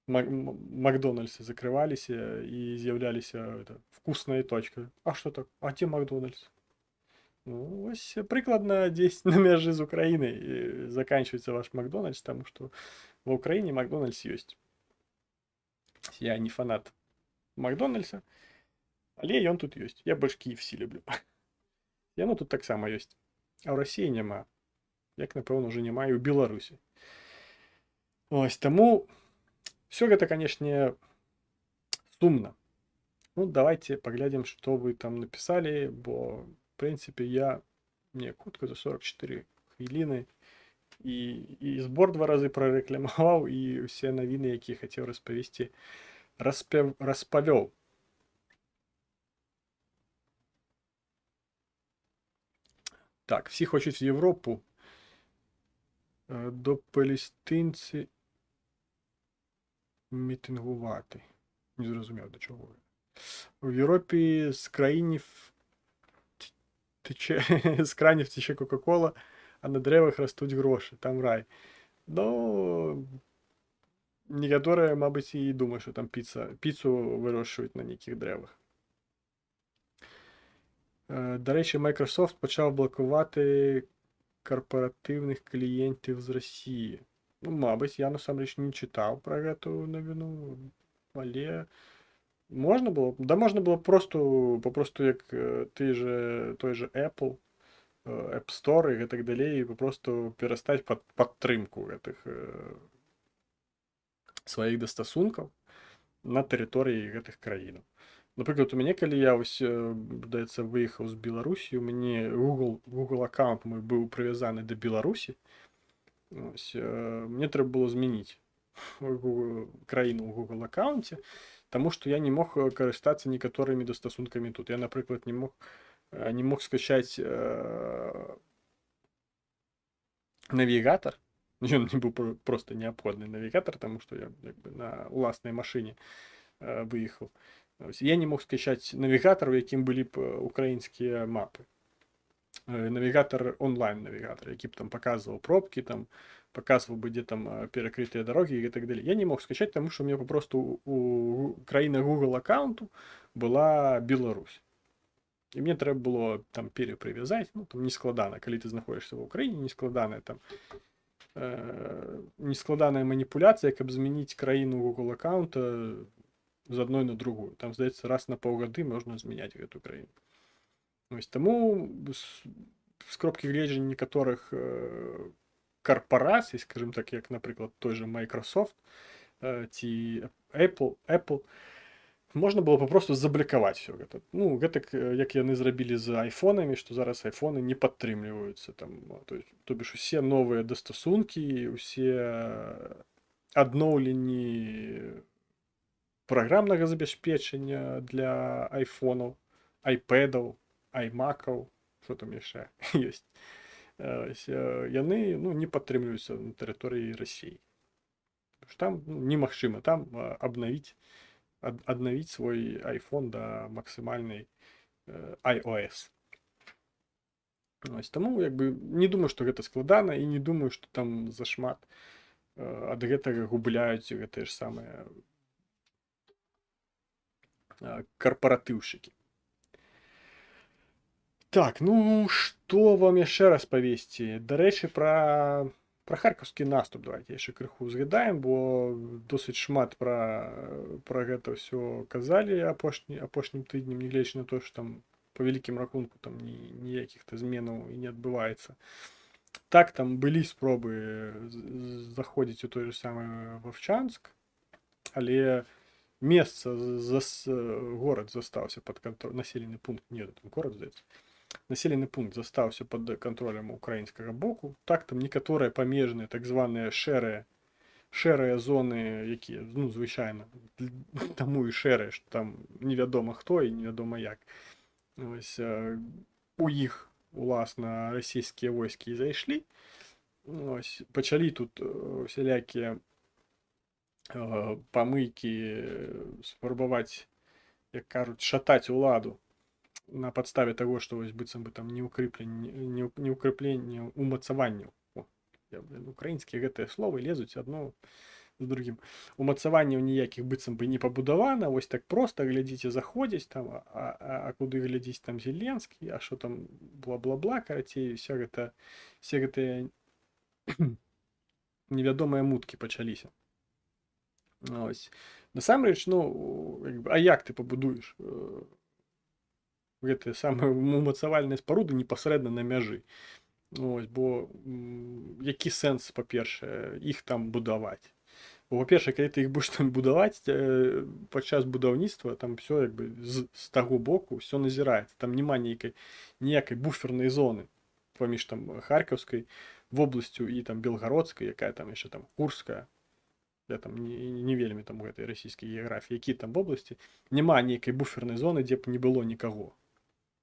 Макдональдсы закрываліся і з'яўляліся вкусная точка. А што так? А дзе Макдональдс? Ну, ось прыкладна дзесь на мяжы з Украінай заканчваецца ваш Макдональдс, таму што ва ўкраіне Макдональдс ёсць. Я не фанат Макдональдса, але ён тут ёсць. Я больш KFC люблю. Яно тут таксама ёсць. А ў Расіі няма. Як, напэўна, ўжо няма і ў Беларусі. Ось, таму все гэта, канешне, сумна. Ну, давайте паглядзім, што вы там напісалі, бо, в прынцыпе, мне хутка за 44 хвіліны і збор 2 разы прарэкламаваў, і ўсе навіны, якія хацеў распавесці, распавёў. Так, всі хочуть в Європу. До палестинці мітингувати. Не зрозумів, до чого. В Європі з кранів тече Кока-Кола, а на деревах ростуть гроші. Там рай. Ну, некоторые, мабуть, і думають, що там піцу вирощують на нейких деревах. До речі, Microsoft почав блокувати корпоративних клієнтів з Росії. Ну, мабуть, я насамрэч не читав про гэту новину, але можна було? Да можна було попросту як той же Apple, App Store і так далее, і попросту перестать падтрымку гэтых сваіх дастасункаў на тэрыторыі гэтых краінаў. Напрыклад, у мяне, калі я, здаецца, выехаў з Беларусі, у мяне Google аккаунт мой быў прывязаны да Беларусі. Мне трэба было змяніць краіну ў Google аккаунце, таму што я не мог карыстацца некаторымі дастасункамі тут. Я, напрыклад, не мог скачаць навігатар. Ён не быў проста неабходны навігатар, таму што я на уласнай машыне выехаў. Я не мог скачаць навігатар, у якім былі б украінскія мапы. навігатор, онлайн-навігатор, який б там показував пробки, там, показував би, де там перекриті дороги і так далі. Я не мог скачати, тому що у мене просто у країни Google аккаунту була Білорусь. І мені треба було там переприв'язати, ну, там нескладано, коли ти знаходишся в Україні, нескладано там нескладана маніпуляція, як б змінити країну Google аккаунта з одної на другу. Там, здається, раз на півгоди можна зміняти цю країну. Ось тому з кропки гледжання некоторих корпорацій, скажімо так, як, наприклад, той же Microsoft, ці Apple, можна було попросту заблокувати все гэта. Ну, гэтак, як яны зрабілі з айфонамі, што зараз айфоны не падтрымліваюцца там, то бишь усе новыя дастасункі, усе адноўленні праграмнага забяспечання для айфонаў, айпэдаў, аймакаў, што там яшчэ ёсць. Яны, ну, не падтрымліваюцца на тэрыторыі Расіі. Там, ну, немагчыма там обновить свой iPhone до максимальной iOS. Ось, тому якби не думаю, што гэта складана, і не думаю, што там зашмат ад гэтага губляюць гэтыя ж самыя карпаратыўшчыкі. Так, ну што вам яшчэ раз павесці? Дарэчы, пра харкаўскі наступ давайте яшчэ крыху згадаем, бо досыць шмат пра гэта ўсё казалі апошнім тыднем, нягледзячы на то, што там по вялікім рахунку там ніякіх-то зменаў і не адбываецца. Так, там былі спробы заходзіць у той же самы Вовчанск, але месца, горад застаўся пад кантролем, населены пункт, не, там горад, здаецца, населены пункт застаўся пад кантролем украінскага боку. Так, там некаторыя памежныя, так званыя шэрыя зоны, якія, ну, звычайна, таму і шэрыя, што там невядома хто і невядома як. Ось, у іх, уласна, расійскія войскі зайшлі. Ось, пачалі тут усялякія памыйкі спрабаваць, як кажуць, шатаць уладу на падставе таго, што вось быццам бы там не укрэпленне умацаванняў. Украінскія гэтыя словы лезуць адно з другім. Умацаванняў ніякіх быццам бы не пабудавана, вось так проста глядзіце, заходзіць там, а куды глядзіць там Зеленскі, а што там бла-бла-бла, карацей, все гэтыя невядомыя муткі пачаліся. Ось. Насамрэч, ну, а як ты пабудуеш гэтыя самыя умацавальныя спаруды непасрэдна на мяжы? Ось, бо які сэнс, па-першае, іх там будаваць? Во-першае, калі ты іх будзеш там будаваць, падчас будаўніцтва там все як бы з таго боку все назіраецца. Там няма ніякай буфернай зоны паміж там Харкаўскай вобласцю і там Белгародскай, якая там яшчэ там Курская. Я там не вельмі там у гэтай расійскай геаграфіі, які там вобласці, няма нейкай буфернай зоны, дзе б не было нікаго,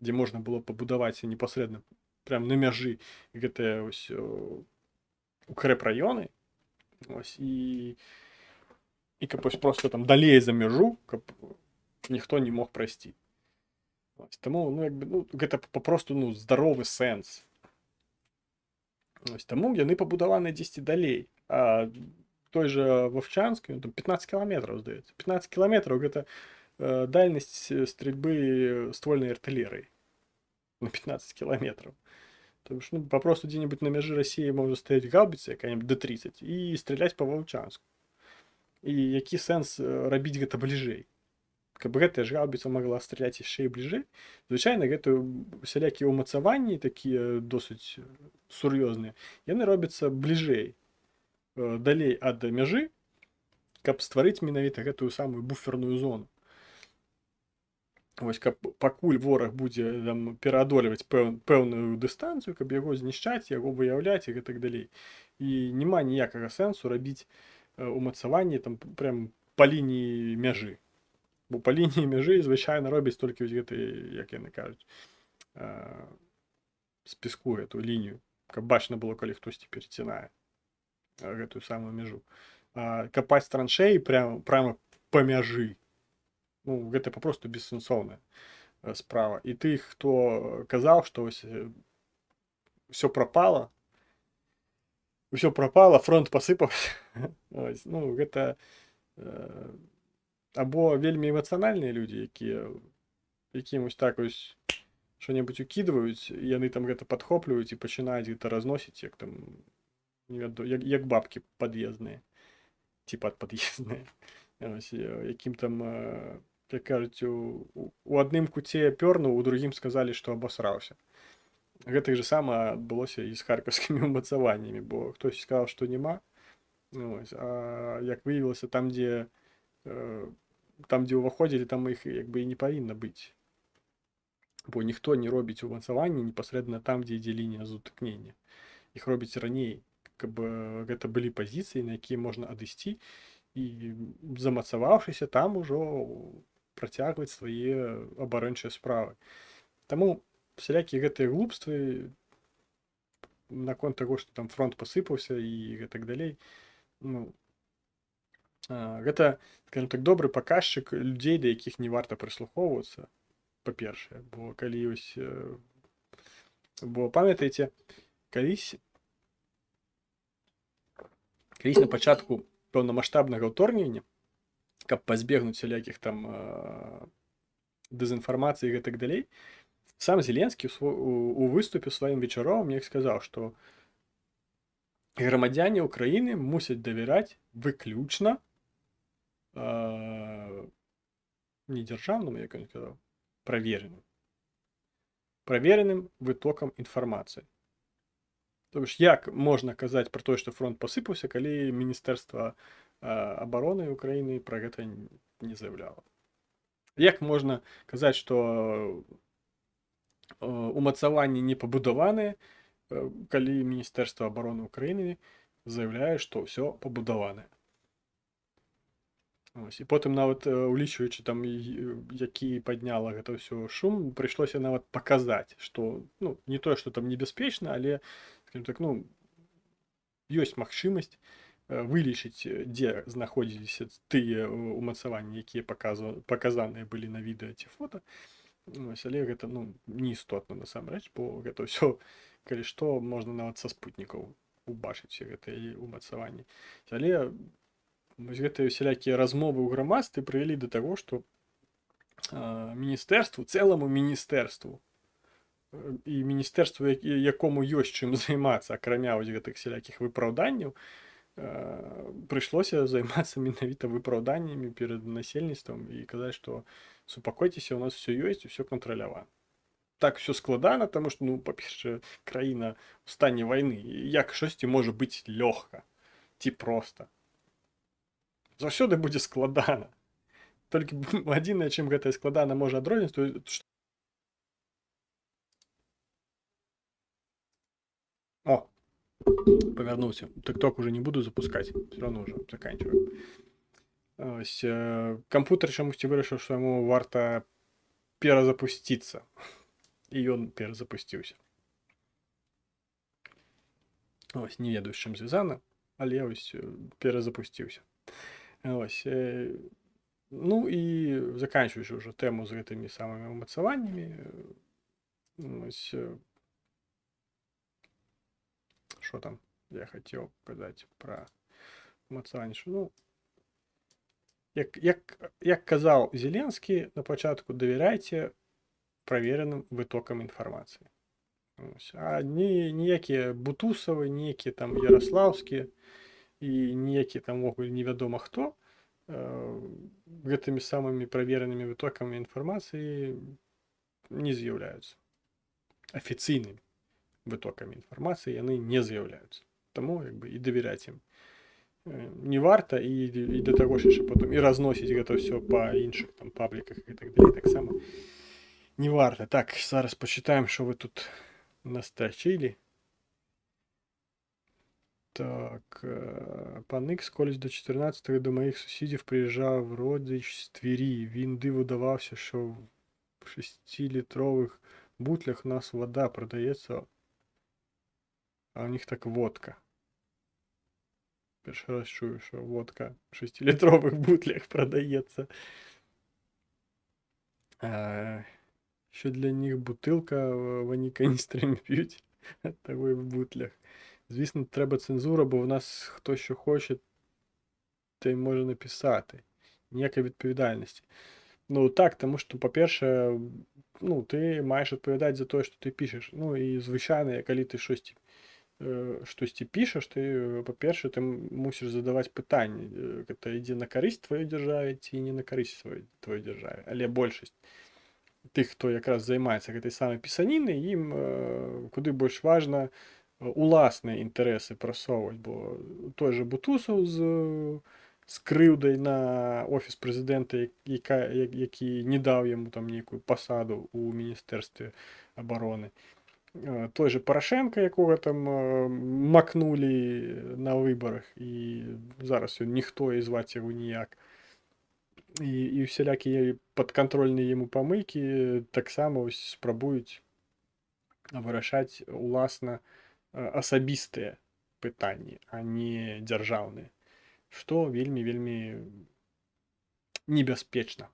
дзе можна было пабудаваць непасрэдна прям на мяжы гэтыя ось укрэпраёны, ось, і каб ось просто там далей за мяжу, каб ніхто не мог прайсці. Ось, таму, ну, якби, ну, гэта папросту, ну, здаровы сэнс. Ось, таму яны пабудаваны дзесьці далей. А той же Вовчанск, ну, там 15 километров, здаецца. 15 километров гэта дальнасць стрельбы ствольнай артылерыі. На 15 километров. То бишь, ну, попросту где-нибудь на мяжы России можа стаять гаубица какая-нибудь Д-30 и стрелять по Вовчанску. И які сэнс рабіць гэта бліжэй? Каб гэтая ж гаубіца могла стреляць яшчэ і бліжэй, звычайна гэта усялякія ўмацаванні такія досыць сур'ёзныя, яны робяцца бліжэй, далей ад мяжы, каб стварыць менавіта гэтую самую буферную зону. Вось, каб пакуль вораг будзе там пераадольваць пэўную дыстанцыю, каб яго знішчаць, яго выяўляць і гэтак далей. І няма ніякага сэнсу рабіць умацаванні там прям па лініі мяжы. Бо па лініі мяжы звычайна робяць толькі вось гэты, як яны кажуць, з песку гэтую лінію, каб бачна было, калі хтосьці перацінае гэтую самую мяжу. Капаць траншеі прямо па мяжы, ну, гэта папросту бессэнсоўная справа. І тых, хто казаў, што ось все пропало, фронт посыпаўся. Ось, ну, гэта або вельмі эмацыянальныя людзі, якія вось так вось что-нибудь укидываюць, і яны там гэта падхопліваюць і пачынаюць гэта разносіць, як там як бабкі пад'ездныя ці пад'ездныя. Якім там, як кажуць, у адным куце пёрнуў, у другім сказалі, што абасраўся. Гэтак же сама адбылося і з харкаўскімі умацаваннямі, бо хтось сказаў, што няма. Ось, а як выявілася, там, дзе ўваходзілі, там іх як бы і не павінна быць. Бо ніхто не робіць умацаванні непасрэдна там, дзе ідзе лінія сутыкнення. Іх робіць раней, каб гэта былі пазіцыі, на якія можна адысці і, замацаваўшыся, там ужо працягваць свае абарончыя справы. Таму всялякія гэтыя глупствы наконт таго, што там фронт пасыпаўся і гэтак далей, ну, гэта, скажем так, добры паказчык людзей, да якіх не варта прыслухоўвацца, па-першае, бо калі ёсць... Бо памятаеце, калісь на пачатку паўнамаштабнага ўторгнення, каб пазбегнуць всялякіх там дэзінфармацыі і гэтак далей, сам Зеленскі у выступе сваім вечаровым мне сказаў, што грамадзяне Украіны мусяць давяраць выключна не дзяржаўнаму, як ён сказаў, правереным вытокам інфармацыі. То бишь, як можна казаць пра тое, што фронт пасыпаўся, калі Міністэрства абароны Украіны пра гэта не заяўляла? Як можна казаць, што умацаванні не пабудаваныя, калі Міністэрства абароны Украіны заяўляе, што ўсё пабудаванае? Ось, і потым нават улічваючы там, які падняла гэта ўсё шум, прыйшлося нават паказаць, што, ну, не тое, што там небяспечна, але, скажем так, ну, ёсць магчымасць вылічыць, дзе знаходзіліся тыя умацаванні, якія паказаныя былі на відэа ці фота. Ось, але гэта, ну, не істотна насамрэч, бо гэта ўсё, калі што, можна нават са спутнікаў убачыць гэтыя умацаванні. Але вось гэтыя усялякія размовы ў грамадстве прывялі да таго, што міністэрству, цэламу міністэрству і міністэрству, якому ёсць чым займацца, акрамя вось гэтых всялякіх выпраўданняў, прыйшлося займацца менавіта выпраўданнямі перад насельніцтвам і казаць, што супакойцеся, у нас все ёсць, усё кантралявана. Так все складана, таму што, ну, па-першае, краіна ў стане вайны, як штосьці можа быць лёгка ці проста? Заўсёды будзе складана. Толькі адзінае, чым гэтае складана можа адрозніць, то што... О, павярнуўся. TikTok уже не буду запускаць, все равно уже заканчиваю. Ось, кампутер чамусьці вырашыў, што яму варта перазапусціцца. І ён перазапусціўся. Ось, не ведаю, з чым звязана, але ось перазапусціўся. Ось, ну і заканчиваючы ўжо тэму з гэтымі самымі умацаваннямі, ось, што там я хацеў казаць пра умацаванне, што, ну, як казаў Зеленскі на пачатку, давярайце правереным вытокам інфармацыі. Ось, а ніякія Бутусавы, ніякія там Ярослаўскія і ніякі там могуль невядома хто гэтымі самымі праверенымі вытокамі інфармацыі не з'яўляюцца. Афіцыйнымі вытокамі інфармацыі яны не з'яўляюцца. Таму як бы і давяряць ім не варта, і да таго ж яшчэ потым і разносіць гэта ўсё па іншых там пабліках і так далей таксама не варта. Так, зараз пачытаем, што вы тут настрачылі. Так, пан Ікс колись до 14-го до моїх сусідів приїжджав родич з Твері. Він диву давався, що в 6-літрових бутлях у нас вода продається, а у них так водка. Перший раз чую, що водка в 6-літрових бутлях продається. Що для них бутилка, вони каністрами п'ють. Того і в бутлях. Звісно, треба цензура, бо в нас хто що хоче, той може написати. Ніякої відповідальності. Ну так, тому що, по-перше, ну, ти маєш відповідати за те, що ти пишеш. Ну і звичайно, коли ти щось ти пишеш, ти, по-перше, ти мусиш задавати питання. Це йде на користь твоєї державі, чи не на користь твоєї державі. Але більшість тих, хто якраз займається цією саме писаниною, їм куди більш важливо уласні інтереси просовувати. Бо той же Бутусов з кривдою на Офіс президента, який не дав йому там ніяку посаду у Міністерстві оборони. Той же Порошенко, якого там макнули на виборах, і зараз ніхто і звати його ніяк. І всілякі підконтрольні йому помийки так само ось спробують вирішати власне особисті питання, а не державні. Що вельми небезпечно.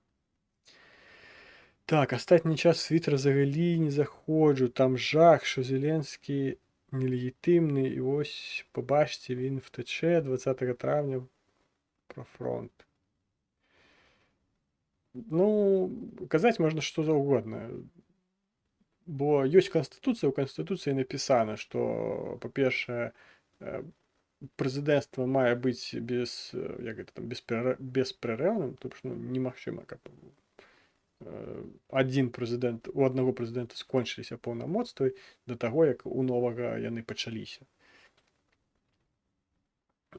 Так, останній час в Твіттер взагалі не заходжу. Там жах, що Зеленський нелегітимний. І ось, побачите, він втече 20 травня про фронт. Ну, казати можна що завгодно. Бо є Конституція, у Конституції написано, що, по-перше, президентство має бути безперервним, тому що ну, немагчыма, как у одного президента скончилися повномоцтвы до того, як у нового яны пачаліся.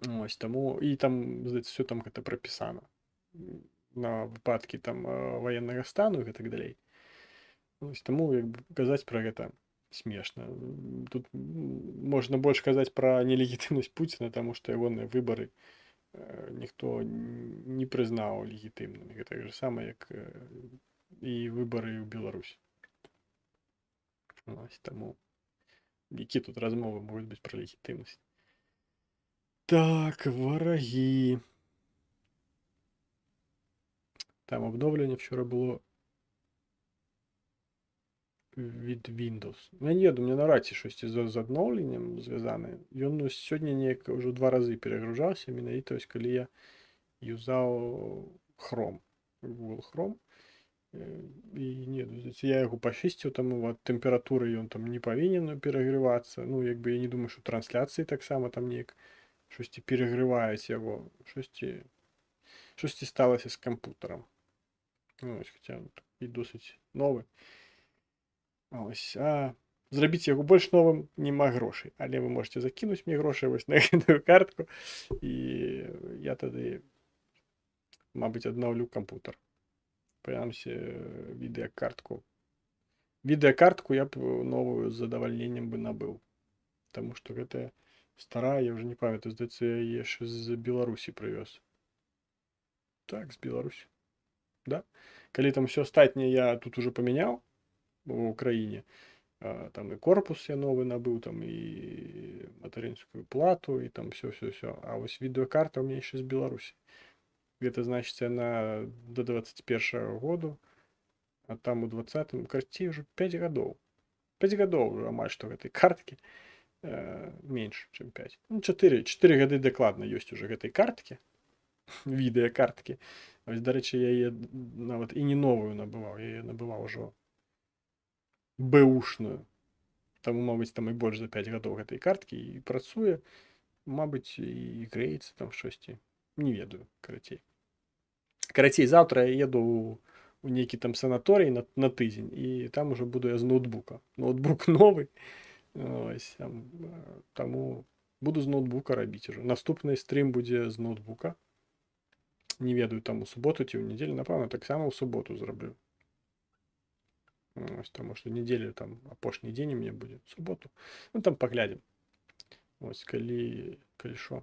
Ось, тому, і там, здається, все там гэта прапісана. На выпадкі там военного стану і так далей. Ось, тому як бы, казаць пра гэта смешна. Тут можна больш казаць пра нелегітымнасць Пуціна, таму што ягоныя выбары ніхто не прызнаў легітымнымі. Гэта так же самае, як і выбары ў Беларусі. Ось, таму які тут размовы могуць быць пра легітымнасць. Так, варагі. Там обновлення вчора було від Windows. Я не веду, мне на раці щось з обновленням зв'язане. Ён сьогодні неяк уже 2 рази перегружався, менавіта ось коли я юзав Chrome, Google Chrome. І ні, я його почистив, там от температури ён там не повинен перегріватися. Ну, якби я не думаю, що трансляції так само там ніяк щось перегрівають його, щось сталося з комп'ютером. Ну, ось, хоча і досить новий. Ось, а зробити його більш новим нема грошей. Але ви можете закинути мені гроші ось на эту картку, і я тоді, мабуть, обновлю комп'ютер. Принаймні, відеокартку. Відеокартку я б новую з задовольненням би набив. Тому що це стара, я вже не пам'ятаю, здається, я її ще з Білорусі привез. Так, з Білорусі. Да? Коли там все остатнє я тут уже поміняв в Україні, там і корпус я новий набив, там і материнську плату, і там все. А ось відеокарта у мене ще з Білорусі. Где-то, значит, она до 21-го года, а там у 20-м, короче, уже 5 годов. 5 годов уже, мать, что в этой картке меньше, чем 5. Ну, 4 года докладно есть уже в этой картке, відеокартки. Ось, до речі, я її навіть і не новую набивав, я її набивав уже беушную. Тому, мабуть, там і більше за 5 годов этой картки і працює, мабуть, і греється там щось. Не ведаю, коротей, завтра я еду у некий там санаторій на тиждень, і там уже буду я з ноутбука. Ноутбук новий. Ось, тому буду з ноутбука робити вже. Наступний стрім буде з ноутбука. Не ведаю, там у суботу чи в неділю, напевно, так само у суботу зроблю. Ось, тому що неділю там, опошній день у мене буде, в суботу. Ну, там поглядим. Ось, коли що.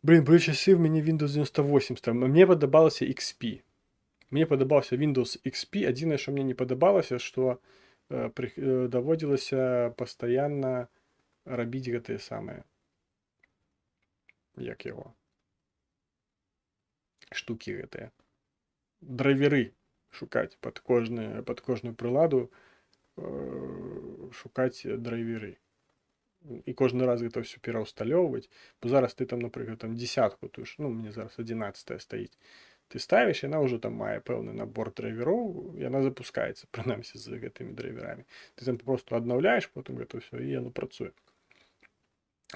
Блін, були часи в мені Windows 98 став. Мені подобалося XP. Мені подобався Windows XP. Єдине, що мені не подобалося, що доводилося постійно робити те саме. Як його? Штуки ГТ. Драйвери шукати під кожну приладу. шукаць драйверы і кожны раз гэта ўсё пераўсталёўваць, бо зараз ты там, напрыклад, там десятку туш, ну мне зараз 11 стаіць, ты ставіш, яна ўжо там мае пэўны набор драйвероў, яна запускаецца прынамсі з гэтымі драйверамі, ты там просто аднаўляеш потым гэта ўсё і яно працуе.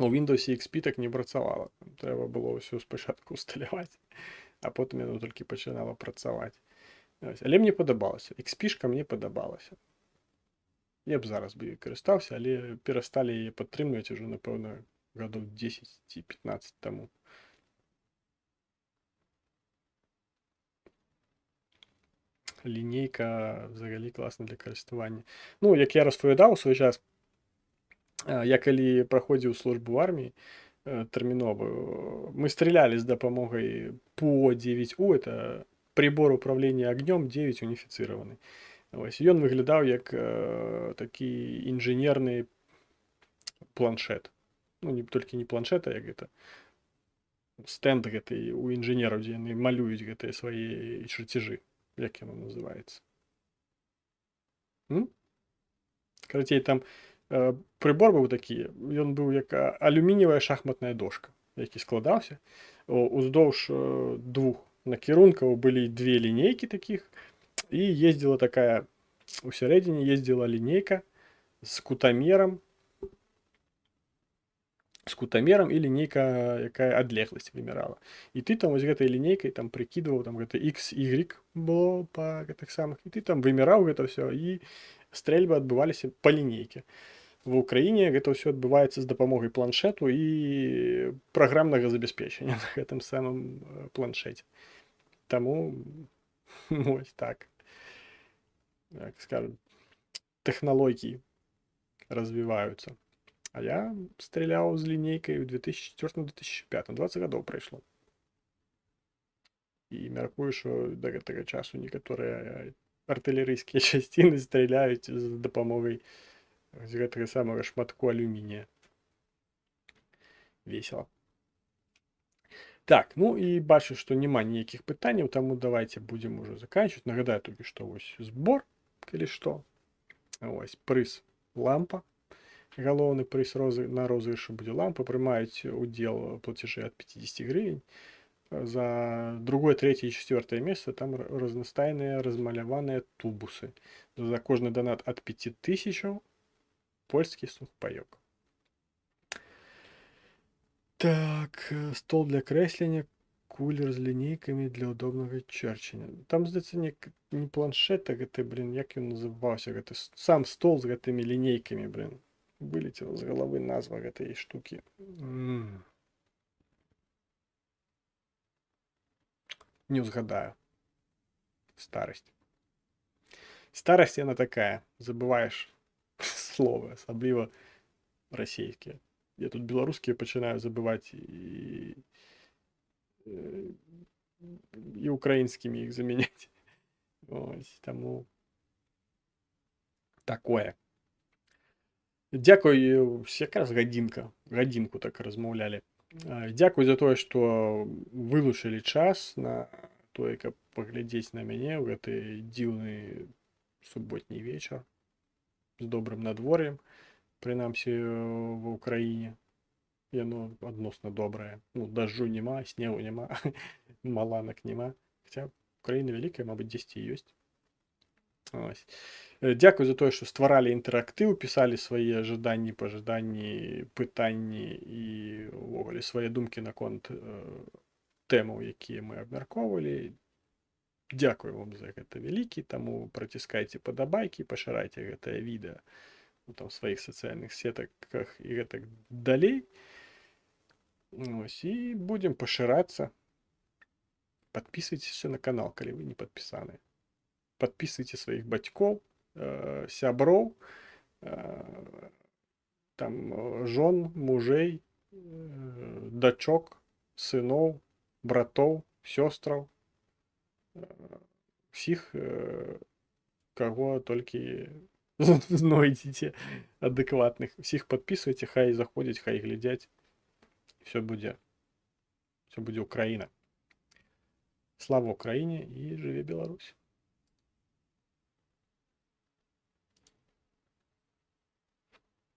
У Windows XP так не працавала, трэба было ўсё спачатку усталяваць, а потым яно толькі пачынала працаваць. Але мне падабалася, XP-шка мне падабалася. Я б зараз бы карыстаўся, але перасталі яе падтрымліваць ужо, напэўна, гадоў 10 ці 15 таму. Лінейка взагалі класна для карыстування. Ну, як я распавядаў у свой час, я калі праходзіў службу в арміі тэрміновую, мы стрелялі з дапамогай ПУО 9У, это прибор управления огнем 9 унифицированный. Ось, ён выглядаў як такі інжынерны планшет. Ну, не толькі не планшет, а як гэта стэнд гэты у інжынераў, дзе яны малююць гэтыя свае чарцяжы. Як яно называецца? Карацей, там прибор быў такі, ён быў як алюмініевая шахматная дошка, які складаўся. Уздоўж двух накірункаў былі две лінейкі такіх, і ездзіла такая, у сярэдзіне ездзіла лінейка з кутамерам і лінейка, якая адлегласць вымярала. І ты там вось гэтай лінейкай там прыкідваў, там гэта X, Y было па гэтых самых, і ты там вымяраў гэта ўсё, і стрэльбы адбываліся па лінейке. В Украіне гэта ўсё адбываецца з дапамогай планшету і праграмнага забеспечання на гэтым самым планшеце. Таму вось так. Як скажем, тэхналогіі развіваюцца. А я стрелял з лінейкай у 2004-2005, 20 гадоў прайшло. І мяркую, што да гэтага часу некаторыя артылерыйскія часціны стреляюць з дапамогай з гэтага самага шматку алюмінія. Весело. Так, ну і бачу, што няма ніякіх пытанняў, таму давайте будзем уже заканчивать. Нагадаю толькі, што вось збор, калі што. Ось прыз лампа. Галоўны прыз на розыгрышы будзе лампа. Прымаюць удзел платежы ад 50 гривень. За другое, третье и четвертое место там разнастайныя размаляваныя тубусы. За кожны донат ад 5000 польскі сухпайок. Так, стол для крэслення, кулер з лінейкамі для удобнага чэрчання. Там, здаецца, не планшет, а гэты, як ён называўся, гэты сам стол з гэтымі лінейкамі, вылецела з галавы назва гэтай штукі. Не узгадаю. Старасць. Старасць яна такая, забываеш словы, асабліва расійскія. Я тут беларускія пачынаю забываць і украінскімі іх замяняць. Ось, таму такое. Дзякуй, якраз гадзінку так размаўлялі. Дзякуй за тое, што вылучылі час на тое, каб паглядзець на мяне ў гэты дзіўны суботні вечар з добрым надвор'ем. Прынамсі ва ўкраіне яно адносна добрае. Ну, дажджу няма, снегу няма, маланак няма. Хаця Украіна вялікая, мабыць, дзесьці ёсць. Ось. Дзякуй за тое, што стваралі інтэрактыў, пісалі свае жаданні, пажаданні, пытанні і увогуле свае думкі наконт тэмаў, якія мы абмяркоўвалі. Дзякуй вам за гэта вялікі, таму праціскайце падабайкі, пашырайце гэтае відэа там, в сваіх сацыяльных сетках і гэтак далей. Ось, і будем пашырацца. Подписывайтесь на канал, калі вы не падпісаны. Подписывайте сваіх бацькоў, сяброў, там жон, мужэй, дачок, сыноў, братоў, сёстраў, усіх, каго толькі знойдзеце адэкватных. Усіх падпісвайце, хай заходзяць, хай глядзяць. Все будзе Украіна. Слава Украіне і жыве Беларусь.